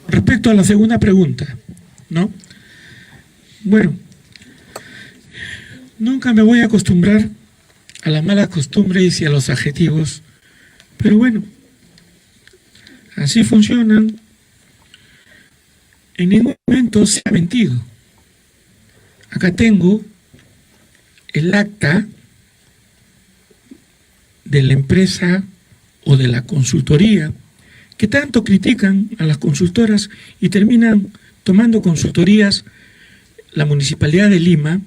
Respecto a la segunda pregunta, ¿no? Bueno, nunca me voy a acostumbrar a las malas costumbres y a los adjetivos, pero bueno, así funcionan. En ningún momento se ha mentido. Acá tengo el acta de la empresa o de la consultoría que tanto critican a las consultoras y terminan tomando consultorías la Municipalidad de Lima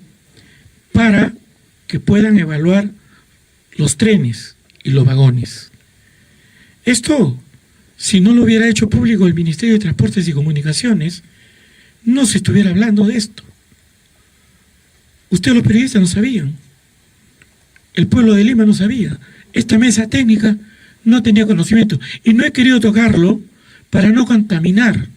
para que puedan evaluar los trenes y los vagones. Esto, si no lo hubiera hecho público el Ministerio de Transportes y Comunicaciones, no se estuviera hablando de esto. Ustedes los periodistas no sabían. El pueblo de Lima no sabía. Esta mesa técnica no tenía conocimiento. Y no he querido tocarlo para no contaminar,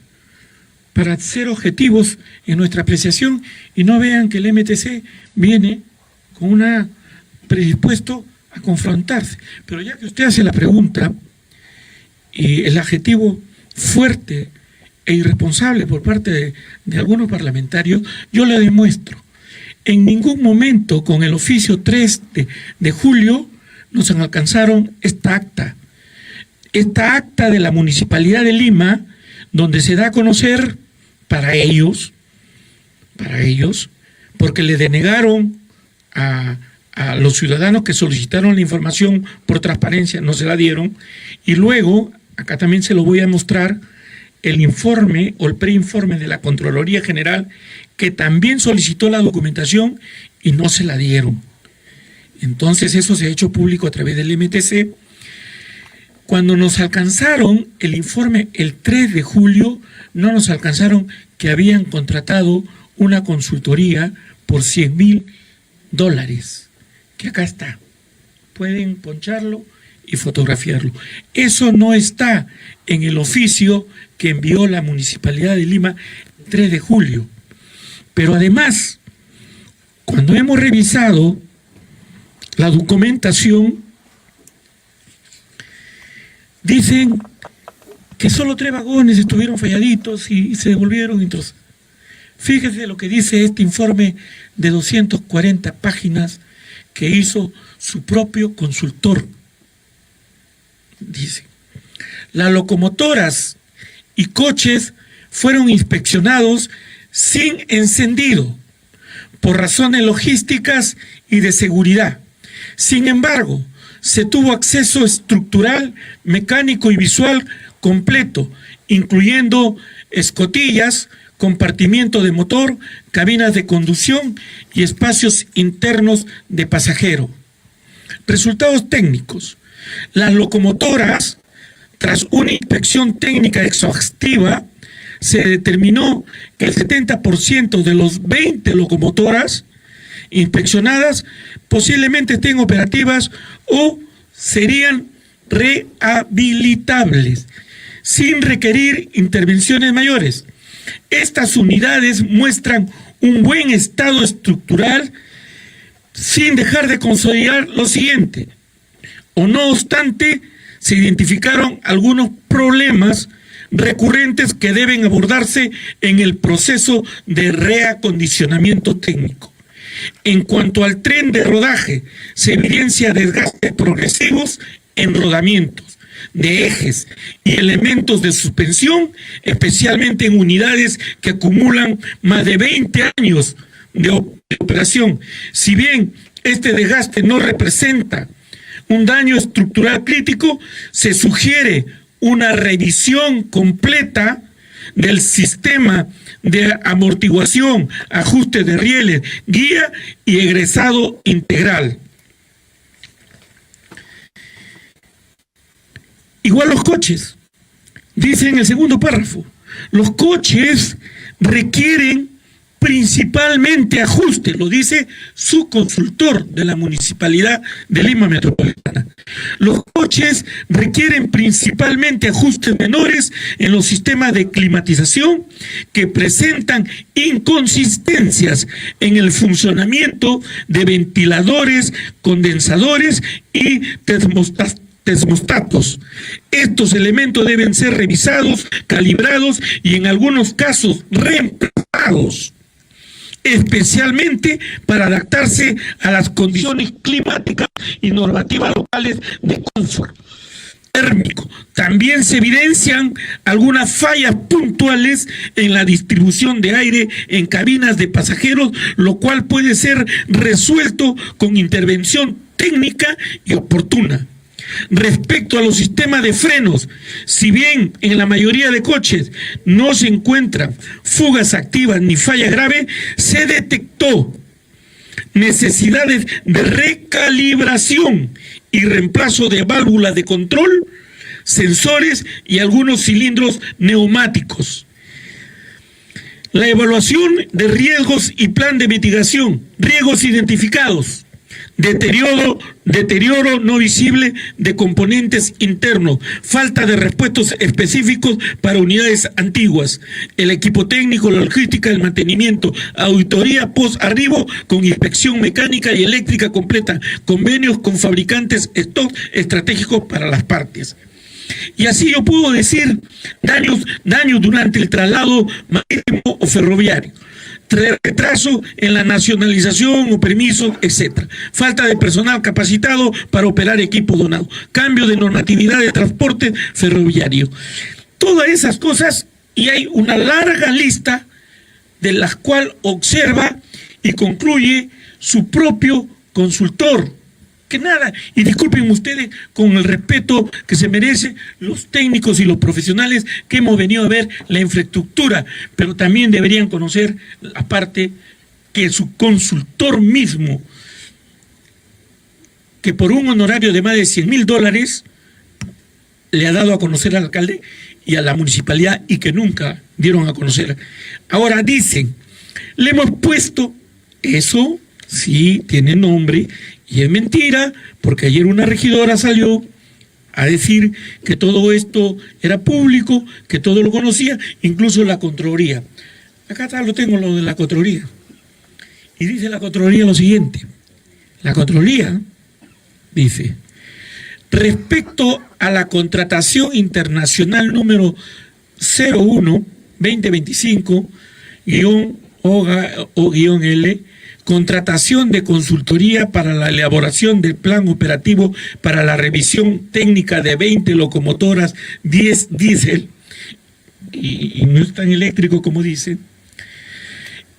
para ser objetivos en nuestra apreciación y no vean que el MTC viene con una predispuesto a confrontarse. Pero ya que usted hace la pregunta y el adjetivo fuerte e irresponsable por parte de algunos parlamentarios, yo le demuestro. En ningún momento con el oficio 3 de julio nos alcanzaron esta acta. Esta acta de la Municipalidad de Lima donde se da a conocer para ellos, porque le denegaron a los ciudadanos que solicitaron la información por transparencia, no se la dieron, y luego, acá también se lo voy a mostrar, el informe o el preinforme de la Contraloría General, que también solicitó la documentación y no se la dieron. Entonces eso se ha hecho público a través del MTC. Cuando nos alcanzaron el informe el 3 de julio, no nos alcanzaron que habían contratado una consultoría por $100,000, que acá está. Pueden poncharlo y fotografiarlo. Eso no está en el oficio que envió la Municipalidad de Lima el 3 de julio. Pero además, cuando hemos revisado la documentación, dicen que solo 3 vagones estuvieron falladitos y se devolvieron. Entonces, fíjese lo que dice este informe de 240 páginas que hizo su propio consultor. Dice, las locomotoras y coches fueron inspeccionados sin encendido por razones logísticas y de seguridad. Sin embargo, se tuvo acceso estructural, mecánico y visual completo, incluyendo escotillas, compartimiento de motor, cabinas de conducción y espacios internos de pasajero. Resultados técnicos. Las locomotoras, tras una inspección técnica exhaustiva, se determinó que el 70% de los 20 locomotoras inspeccionadas posiblemente estén operativas o serían rehabilitables, sin requerir intervenciones mayores. Estas unidades muestran un buen estado estructural, sin dejar de consolidar lo siguiente. O no obstante, se identificaron algunos problemas recurrentes que deben abordarse en el proceso de reacondicionamiento técnico. En cuanto al tren de rodaje, se evidencia desgastes progresivos en rodamientos de ejes y elementos de suspensión, especialmente en unidades que acumulan más de 20 años de operación. Si bien este desgaste no representa un daño estructural crítico, se sugiere una revisión completa del sistema de amortiguación, ajuste de rieles, guía y egresado integral. Igual los coches, dice en el segundo párrafo, los coches requieren principalmente ajuste, lo dice su consultor de la Municipalidad de Lima Metropolitana. Los coches requieren principalmente ajustes menores en los sistemas de climatización que presentan inconsistencias en el funcionamiento de ventiladores, condensadores y termostatos. Estos elementos deben ser revisados, calibrados y en algunos casos reemplazados, especialmente para adaptarse a las condiciones climáticas y normativas locales de confort térmico. También se evidencian algunas fallas puntuales en la distribución de aire en cabinas de pasajeros, lo cual puede ser resuelto con intervención técnica y oportuna. Respecto a los sistemas de frenos, si bien en la mayoría de coches no se encuentran fugas activas ni fallas graves, se detectó necesidades de recalibración y reemplazo de válvulas de control, sensores y algunos cilindros neumáticos. La evaluación de riesgos y plan de mitigación, riesgos identificados. Deterioro no visible de componentes internos, falta de repuestos específicos para unidades antiguas, el equipo técnico, la logística, el mantenimiento, auditoría post-arribo con inspección mecánica y eléctrica completa, convenios con fabricantes, stock estratégicos para las partes. Y así yo puedo decir daños durante el traslado marítimo o ferroviario. Retraso en la nacionalización o permisos, etc. Falta de personal capacitado para operar equipos donados. Cambio de normatividad de transporte ferroviario. Todas esas cosas Y hay una larga lista de las cuales observa y concluye su propio consultor. Que nada, y disculpen ustedes con el respeto que se merecen los técnicos y los profesionales que hemos venido a ver la infraestructura, pero también deberían conocer, aparte, que su consultor mismo, que por un honorario de más de $100,000 le ha dado a conocer al alcalde y a la municipalidad y que nunca dieron a conocer. Ahora dicen, le hemos puesto, eso sí tiene nombre y es mentira, porque ayer una regidora salió a decir que todo esto era público, que todo lo conocía, incluso la Contraloría. Acá está, lo tengo, lo de la Contraloría. Y dice la Contraloría lo siguiente. La Contraloría dice, respecto a la contratación internacional número 01-2025-O-L, contratación de consultoría para la elaboración del plan operativo para la revisión técnica de 20 locomotoras 10 diésel, y no es tan eléctrico como dicen,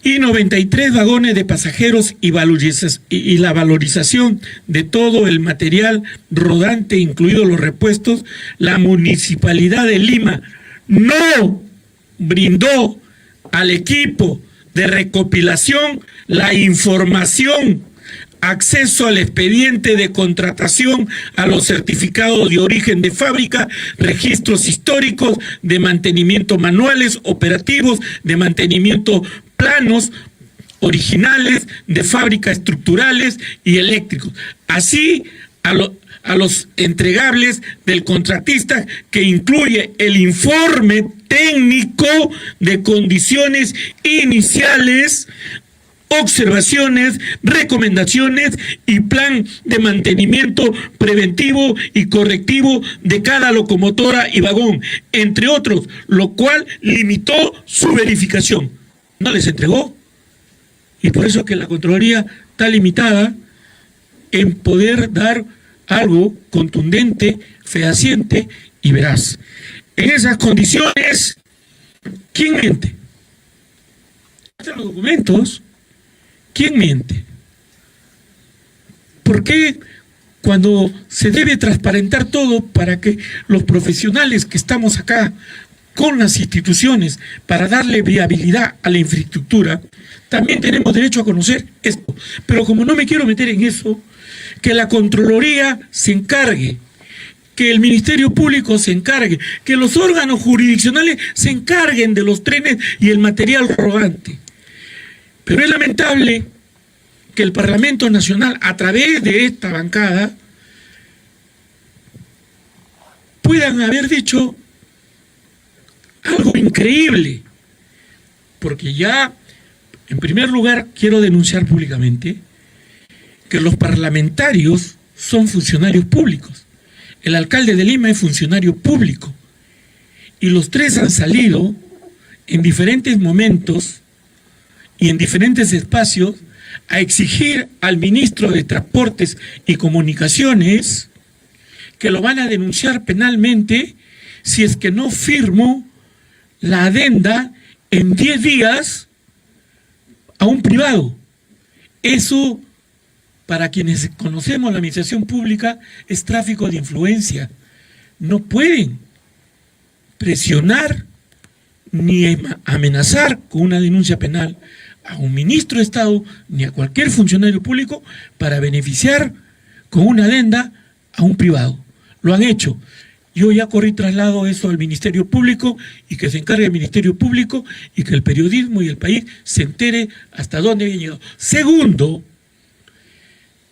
y 93 vagones de pasajeros y la valorización de todo el material rodante, incluidos los repuestos. La Municipalidad de Lima no brindó al equipo de recopilación la información, acceso al expediente de contratación, a los certificados de origen de fábrica, registros históricos, de mantenimiento manuales, operativos, de mantenimiento planos originales, de fábrica estructurales y eléctricos. Así a los entregables del contratista, que incluye el informe técnico de condiciones iniciales, observaciones, recomendaciones y plan de mantenimiento preventivo y correctivo de cada locomotora y vagón, entre otros, lo cual limitó su verificación. No les entregó, y por eso es que la Contraloría está limitada en poder dar algo contundente, fehaciente y veraz. En esas condiciones, ¿quién miente? Hasta los documentos. ¿Quién miente? ¿Por qué cuando se debe transparentar todo para que los profesionales que estamos acá con las instituciones para darle viabilidad a la infraestructura, también tenemos derecho a conocer esto? Pero como no me quiero meter en eso, que la Contraloría se encargue, que el Ministerio Público se encargue, que los órganos jurisdiccionales se encarguen de los trenes y el material rodante. Pero es lamentable que el Parlamento Nacional, a través de esta bancada, puedan haber dicho algo increíble. Porque ya, en primer lugar, quiero denunciar públicamente que los parlamentarios son funcionarios públicos. El alcalde de Lima es funcionario público. Y los tres han salido en diferentes momentos y en diferentes espacios a exigir al ministro de Transportes y Comunicaciones que lo van a denunciar penalmente si es que no firmó la adenda en 10 días a un privado. Eso, para quienes conocemos la administración pública, es tráfico de influencia. No pueden presionar ni amenazar con una denuncia penal a un ministro de Estado ni a cualquier funcionario público para beneficiar con una adenda a un privado. Lo han hecho. Yo ya corrí traslado eso al Ministerio Público y que se encargue el Ministerio Público y que el periodismo y el país se entere hasta dónde había llegado. Segundo,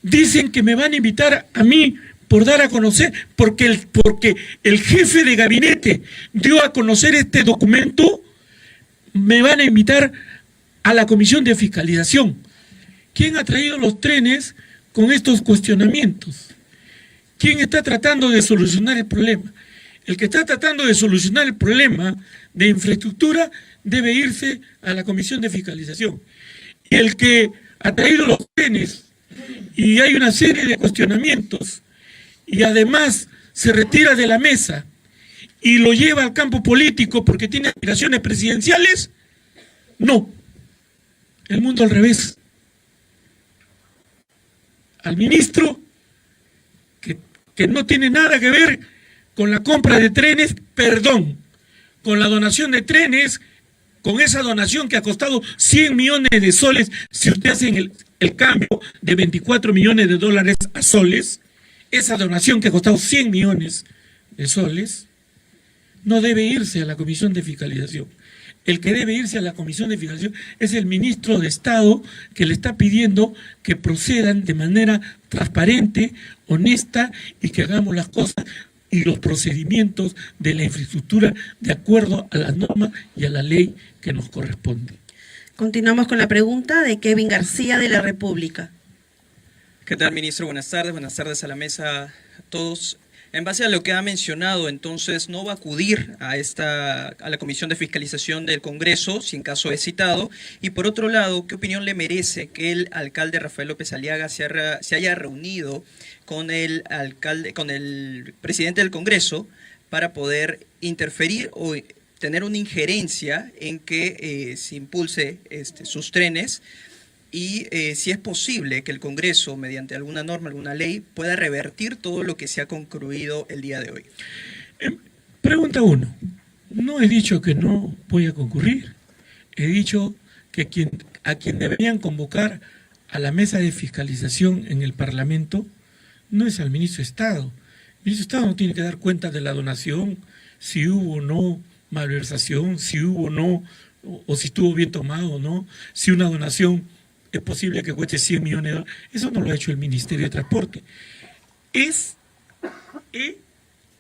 dicen que me van a invitar a mí por dar a conocer, porque el jefe de gabinete dio a conocer este documento, me van a invitar a la Comisión de Fiscalización. ¿Quién ha traído los trenes con estos cuestionamientos? ¿Quién está tratando de solucionar el problema? El que está tratando de solucionar el problema de infraestructura debe irse a la Comisión de Fiscalización. Y el que ha traído los trenes y hay una serie de cuestionamientos y además se retira de la mesa y lo lleva al campo político porque tiene aspiraciones presidenciales, no. El mundo al revés. Al ministro, que no tiene nada que ver con la compra de trenes, perdón, con la donación de trenes, con esa donación que ha costado 100 millones de soles, si usted hace el cambio de 24 millones de dólares a soles, esa donación que ha costado 100 millones de soles, no debe irse a la Comisión de Fiscalización. El que debe irse a la Comisión de Fiscalización es el ministro de Estado, que le está pidiendo que procedan de manera transparente, honesta, y que hagamos las cosas y los procedimientos de la infraestructura de acuerdo a las normas y a la ley que nos corresponde.
Continuamos con la pregunta de Kevin García de la República.
¿Qué tal, ministro? Buenas tardes a la mesa a todos. En base a lo que ha mencionado, entonces, ¿no va a acudir a la Comisión de Fiscalización del Congreso, si en caso es citado? Y por otro lado, ¿qué opinión le merece que el alcalde Rafael López Aliaga se haya reunido con el presidente del Congreso para poder interferir o tener una injerencia en que se impulse sus trenes? Y si es posible que el Congreso, mediante alguna norma, alguna ley, pueda revertir todo lo que se ha concluido el día de hoy.
Pregunta 1. No he dicho que no voy a concurrir. He dicho que a quien deberían convocar a la mesa de fiscalización en el Parlamento no es al ministro de Estado. El ministro de Estado no tiene que dar cuenta de la donación, si hubo o no malversación, si hubo o no, o si estuvo bien tomado o no, si una donación es posible que cueste 100 millones de dólares. Eso no lo ha hecho el Ministerio de Transporte. Es el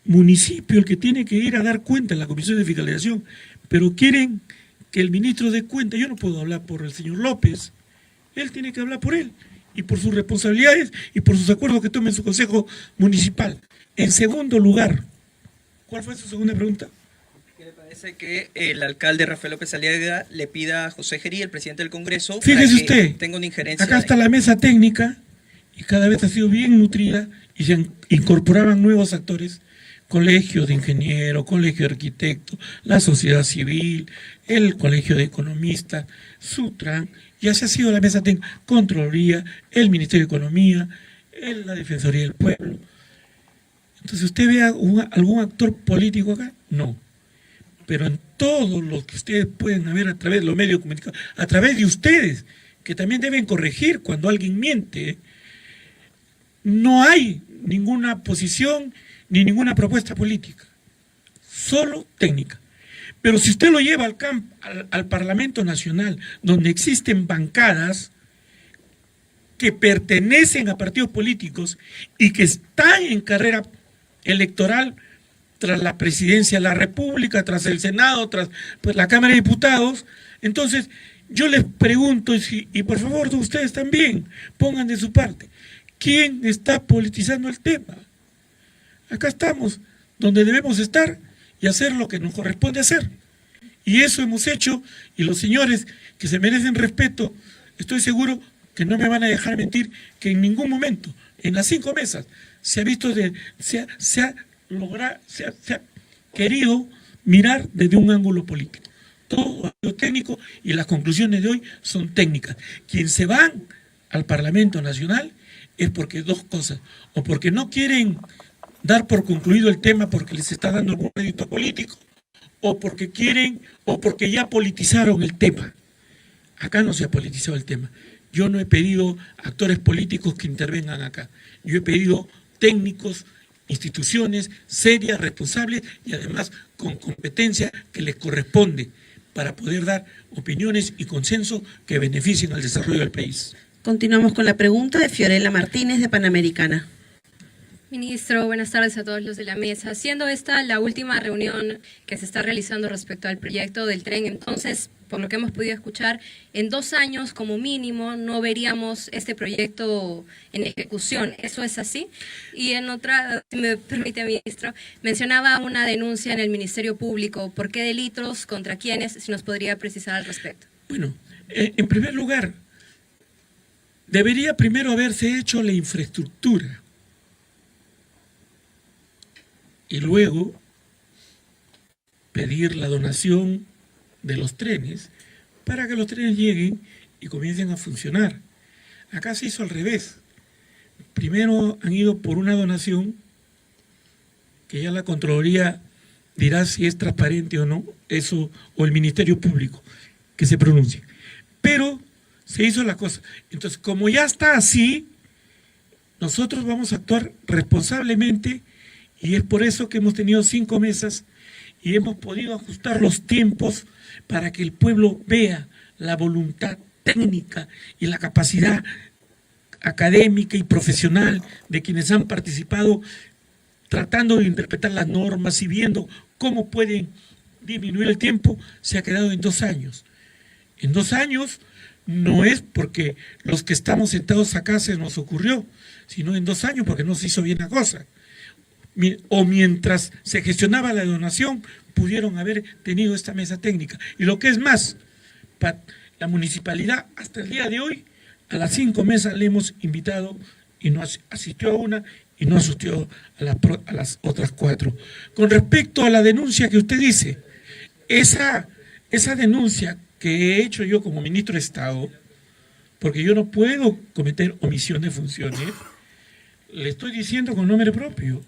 municipio el que tiene que ir a dar cuenta en la Comisión de Fiscalización, pero quieren que el ministro dé cuenta. Yo no puedo hablar por el señor López, él tiene que hablar por él, y por sus responsabilidades, y por sus acuerdos que tome en su Consejo Municipal. En segundo lugar, ¿cuál fue su segunda pregunta?
¿Qué le parece que el alcalde Rafael López Aliaga le pida a José Gerí, el presidente del Congreso,
fíjese
para que
usted,
tenga una injerencia?
Acá está la mesa técnica y cada vez ha sido bien nutrida y se incorporaban nuevos actores, colegio de ingenieros, colegio de arquitectos, la sociedad civil, el colegio de economistas, Sutran, y así ha sido la mesa técnica, Contraloría, el Ministerio de Economía, la Defensoría del Pueblo. Entonces, ¿usted ve algún actor político acá? No. Pero en todo lo que ustedes pueden ver a través de los medios de comunicación, a través de ustedes, que también deben corregir cuando alguien miente, no hay ninguna posición ni ninguna propuesta política, solo técnica. Pero si usted lo lleva al Parlamento Nacional, donde existen bancadas que pertenecen a partidos políticos y que están en carrera electoral, tras la presidencia de la República, tras el Senado, tras la Cámara de Diputados, entonces yo les pregunto, y por favor ustedes también pongan de su parte, ¿quién está politizando el tema? Acá estamos, donde debemos estar y hacer lo que nos corresponde hacer. Y eso hemos hecho, y los señores que se merecen respeto, estoy seguro que no me van a dejar mentir, que en ningún momento, en las 5 mesas, se ha visto, se ha querido mirar desde un ángulo político. Todo ha sido técnico y las conclusiones de hoy son técnicas. Quien se van al Parlamento Nacional es porque dos cosas, o porque no quieren dar por concluido el tema porque les está dando algún rédito político, o porque quieren, o porque ya politizaron el tema. Acá no se ha politizado el tema. Yo no he pedido actores políticos que intervengan acá. Yo he pedido técnicos, instituciones serias, responsables y además con competencia que les corresponde para poder dar opiniones y consenso que beneficien al desarrollo del país.
Continuamos con la pregunta de Fiorella Martínez de Panamericana.
Ministro, buenas tardes a todos los de la mesa. Siendo esta la última reunión que se está realizando respecto al proyecto del tren, entonces, por lo que hemos podido escuchar, en 2 años como mínimo no veríamos este proyecto en ejecución. ¿Eso es así? Y en otra, si me permite, ministro, mencionaba una denuncia en el Ministerio Público. ¿Por qué delitos? ¿Contra quiénes? Si nos podría precisar al respecto.
Bueno, en primer lugar, debería primero haberse hecho la infraestructura. Y luego pedir la donación de los trenes para que los trenes lleguen y comiencen a funcionar. Acá se hizo al revés. Primero han ido por una donación que ya la Contraloría dirá si es transparente o no, eso, o el Ministerio Público, que se pronuncie. Pero se hizo la cosa. Entonces, como ya está así, nosotros vamos a actuar responsablemente y es por eso que hemos tenido 5 mesas y hemos podido ajustar los tiempos para que el pueblo vea la voluntad técnica y la capacidad académica y profesional de quienes han participado tratando de interpretar las normas y viendo cómo pueden disminuir el tiempo. Se ha quedado en 2 años. En 2 años no es porque los que estamos sentados acá se nos ocurrió, sino en 2 años porque no se hizo bien la cosa. O mientras se gestionaba la donación, pudieron haber tenido esta mesa técnica. Y lo que es más, la municipalidad hasta el día de hoy, a las 5 mesas le hemos invitado y no asistió a una y no asistió a las otras 4. Con respecto a la denuncia que usted dice, esa denuncia que he hecho yo como ministro de Estado, porque yo no puedo cometer omisión de funciones, le estoy diciendo con nombre propio.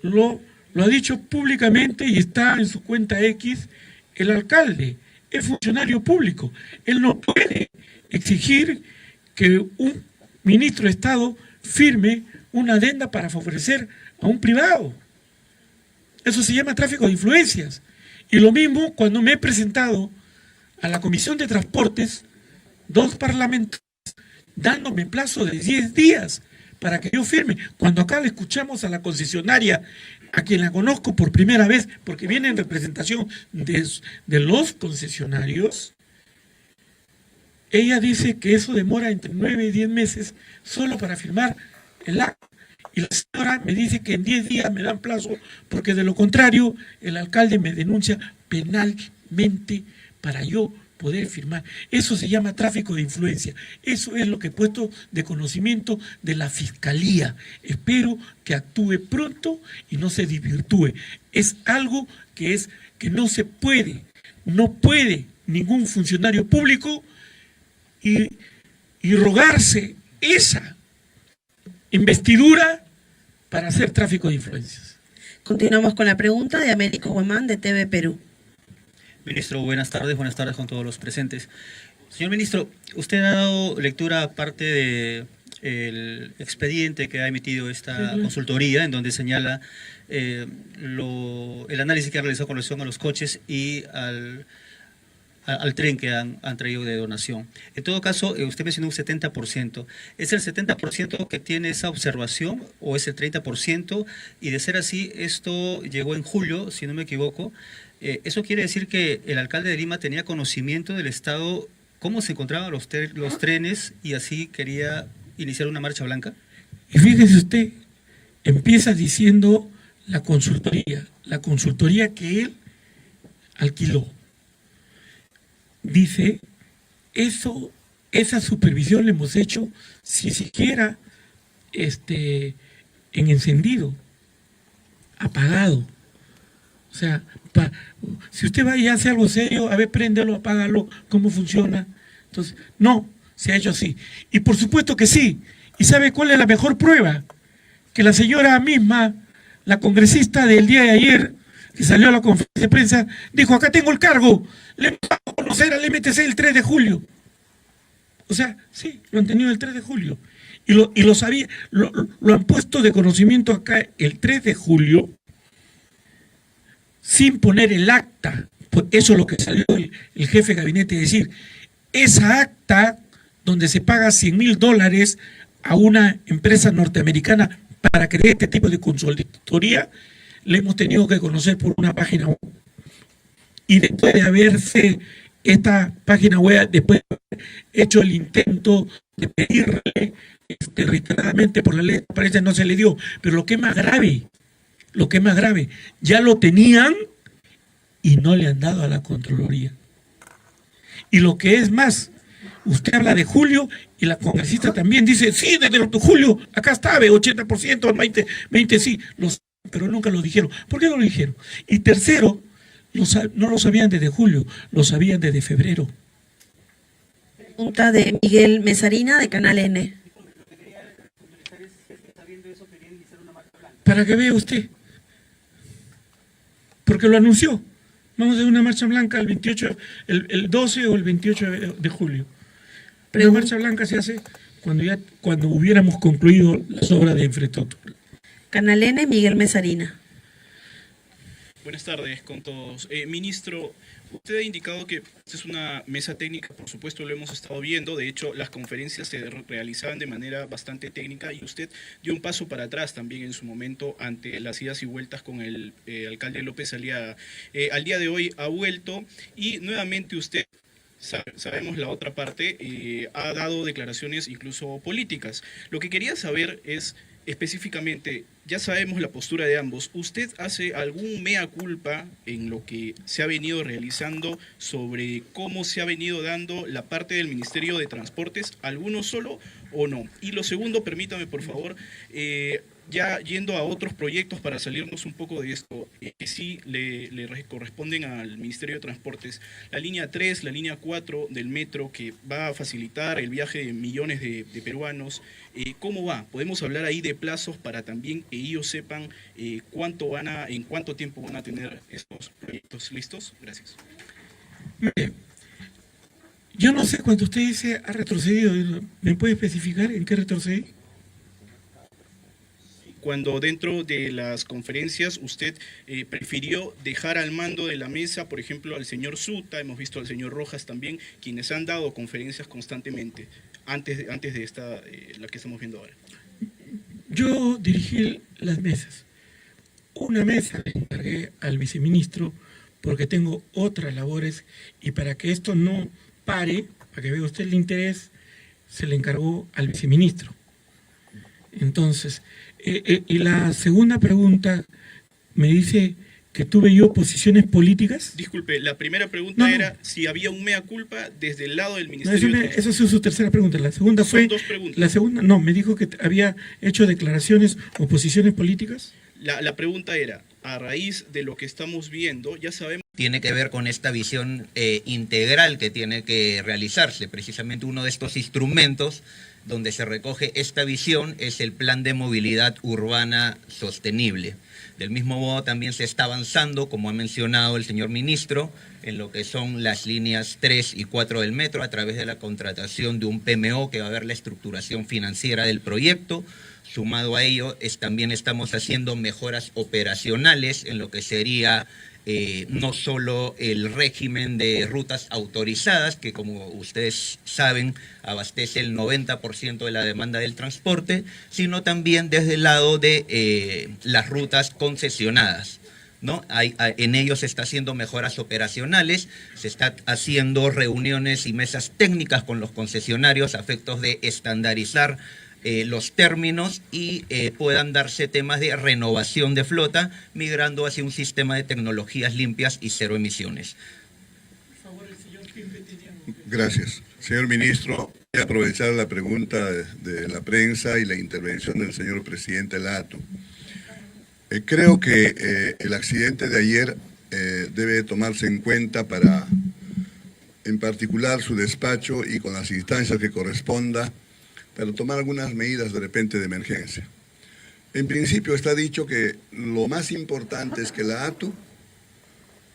Lo ha dicho públicamente y está en su cuenta X. El alcalde es funcionario público. Él no puede exigir que un ministro de Estado firme una adenda para favorecer a un privado. Eso se llama tráfico de influencias. Y lo mismo cuando me he presentado a la Comisión de Transportes, 2 parlamentarios dándome plazo de 10 días para que yo firme. Cuando acá le escuchamos a la concesionaria, a quien la conozco por primera vez, porque viene en representación de los concesionarios, ella dice que eso demora entre 9 y 10 meses solo para firmar el acta. Y la señora me dice que en 10 días me dan plazo, porque de lo contrario el alcalde me denuncia penalmente para yo poder firmar. Eso se llama tráfico de influencia. Eso es lo que he puesto de conocimiento de la Fiscalía. Espero que actúe pronto y no se desvirtúe. Es algo que no se puede, no puede ningún funcionario público y rogarse esa investidura para hacer tráfico de influencias.
Continuamos con la pregunta de Américo Guamán de TV Perú.
Ministro, buenas tardes con todos los presentes. Señor ministro, usted ha dado lectura a parte del expediente que ha emitido esta consultoría, en donde señala el análisis que ha realizado con relación a los coches y al tren que han traído de donación. En todo caso, usted mencionó un 70%. ¿Es el 70% que tiene esa observación o es el 30%? Y de ser así, esto llegó en julio, si no me equivoco. ¿Eso quiere decir que el alcalde de Lima tenía conocimiento del estado, cómo se encontraban los trenes y así quería iniciar una marcha blanca?
Y fíjese usted, empieza diciendo la consultoría que él alquiló. Dice, esa supervisión la hemos hecho si siquiera en encendido, apagado. O sea, si usted va y hace algo serio, a ver, préndelo, apágalo, ¿cómo funciona? Entonces, no, se ha hecho así. Y por supuesto que sí. ¿Y sabe cuál es la mejor prueba? Que la señora misma, la congresista del día de ayer, que salió a la conferencia de prensa, dijo, acá tengo el cargo, le vamos a conocer al MTC el 3 de julio. O sea, sí, lo han tenido el 3 de julio. Y lo sabía, lo han puesto de conocimiento acá el 3 de julio, sin poner el acta. Pues eso es lo que salió el jefe de gabinete a decir. Esa acta donde se paga $100,000 a una empresa norteamericana para que dé este tipo de consultoría, le hemos tenido que conocer por una página web. Y después de haberse esta página web, después de haber hecho el intento de pedirle reiteradamente por la ley, parece no se le dio. Pero lo que es más grave, ya lo tenían y no le han dado a la Contraloría. Y lo que es más, usted habla de julio y la congresista también dice, sí, desde julio, acá está, 80%, 20 sí, pero nunca lo dijeron. ¿Por qué no lo dijeron? Y tercero, No lo sabían desde julio, lo sabían desde febrero.
Pregunta de Miguel Mesarina, de Canal N.
Para que vea usted. Porque lo anunció. Vamos a hacer una marcha blanca el 12 o el 28 de julio. La marcha blanca se hace cuando hubiéramos concluido las obras de infraestructura.
Canal N, Miguel Mesarina.
Buenas tardes con todos. Ministro, usted ha indicado que esta es una mesa técnica, por supuesto lo hemos estado viendo, de hecho las conferencias se realizaban de manera bastante técnica y usted dio un paso para atrás también en su momento ante las idas y vueltas con el alcalde López Aliaga. Al día de hoy ha vuelto y nuevamente usted, sabemos la otra parte, ha dado declaraciones incluso políticas. Lo que quería saber es específicamente, ya sabemos la postura de ambos, ¿usted hace algún mea culpa en lo que se ha venido realizando sobre cómo se ha venido dando la parte del Ministerio de Transportes, alguno solo o no? Y lo segundo, permítame por favor, ya yendo a otros proyectos para salirnos un poco de esto, que sí le corresponden al Ministerio de Transportes, la línea 3, la línea 4 del metro que va a facilitar el viaje de millones de peruanos, ¿cómo va? ¿Podemos hablar ahí de plazos para también que ellos sepan en cuánto tiempo van a tener estos proyectos listos? Gracias.
Mire, yo no sé cuando usted dice ha retrocedido, ¿me puede especificar en qué retrocedí?
Cuando dentro de las conferencias usted prefirió dejar al mando de la mesa, por ejemplo, al señor Suta, hemos visto al señor Rojas también, quienes han dado conferencias constantemente, antes de esta, la que estamos viendo ahora.
Yo dirigí las mesas. Una mesa le encargué al viceministro porque tengo otras labores y para que esto no pare, para que vea usted el interés, se le encargó al viceministro. Entonces, y la segunda pregunta me dice que tuve yo posiciones políticas.
Disculpe, la primera pregunta era si había un mea culpa desde el lado del Ministerio de Transportes.
Esa es su tercera pregunta. La segunda fue...
Son dos preguntas.
La segunda, no, me dijo que había hecho declaraciones o posiciones políticas.
La pregunta era, a raíz de lo que estamos viendo, ya sabemos...
Tiene que ver con esta visión integral que tiene que realizarse. Precisamente uno de estos instrumentos donde se recoge esta visión es el Plan de Movilidad Urbana Sostenible. Del mismo modo también se está avanzando, como ha mencionado el señor ministro, en lo que son las líneas 3 y 4 del metro a través de la contratación de un PMO que va a ver la estructuración financiera del proyecto. Sumado a ello, también estamos haciendo mejoras operacionales en lo que sería no solo el régimen de rutas autorizadas, que como ustedes saben abastece el 90% de la demanda del transporte, sino también desde el lado de las rutas concesionadas, ¿no? En ellos se está haciendo mejoras operacionales, se está haciendo reuniones y mesas técnicas con los concesionarios a efectos de estandarizar los términos y puedan darse temas de renovación de flota, migrando hacia un sistema de tecnologías limpias y cero emisiones.
Gracias. Señor ministro, voy a aprovechar la pregunta de la prensa y la intervención del señor presidente Lato. Creo que el accidente de ayer debe tomarse en cuenta para, en particular, su despacho y con las instancias que corresponda, para tomar algunas medidas de repente de emergencia. En principio está dicho que lo más importante es que la ATU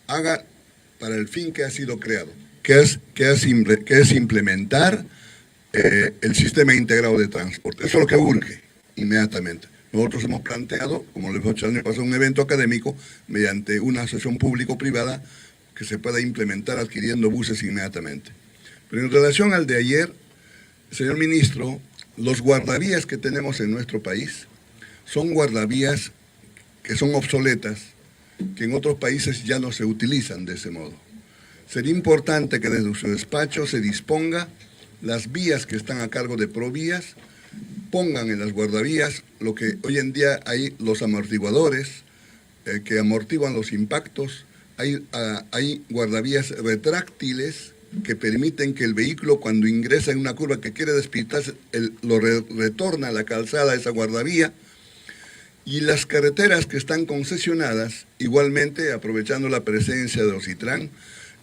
haga para el fin que ha sido creado, que es implementar el sistema integrado de transporte. Eso es lo que urge inmediatamente. Nosotros hemos planteado, como les he dicho el año pasado, un evento académico mediante una asociación público-privada que se pueda implementar adquiriendo buses inmediatamente. Pero en relación al de ayer, señor ministro, los guardavías que tenemos en nuestro país son guardavías que son obsoletas, que en otros países ya no se utilizan de ese modo. Sería importante que desde su despacho se disponga las vías que están a cargo de Provías, pongan en las guardavías lo que hoy en día hay los amortiguadores que amortiguan los impactos, hay guardavías retráctiles que permiten que el vehículo cuando ingresa en una curva que quiere despistarse, lo retorna a la calzada, esa guardavía, Y las carreteras que están concesionadas, igualmente aprovechando la presencia de Ocitran,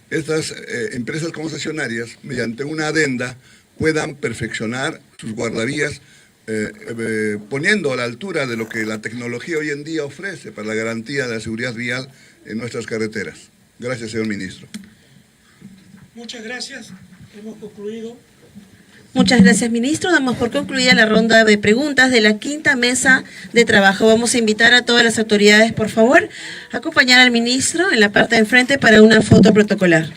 estas empresas concesionarias, mediante una adenda, puedan perfeccionar sus guardavías, poniendo a la altura de lo que la tecnología hoy en día ofrece para la garantía de la seguridad vial en nuestras carreteras. Gracias, señor ministro.
Muchas gracias. Hemos concluido.
Muchas gracias, ministro. Damos por concluida la ronda de preguntas de la quinta mesa de trabajo. Vamos a invitar a todas las autoridades, por favor, a acompañar al ministro en la parte de enfrente para una foto protocolar.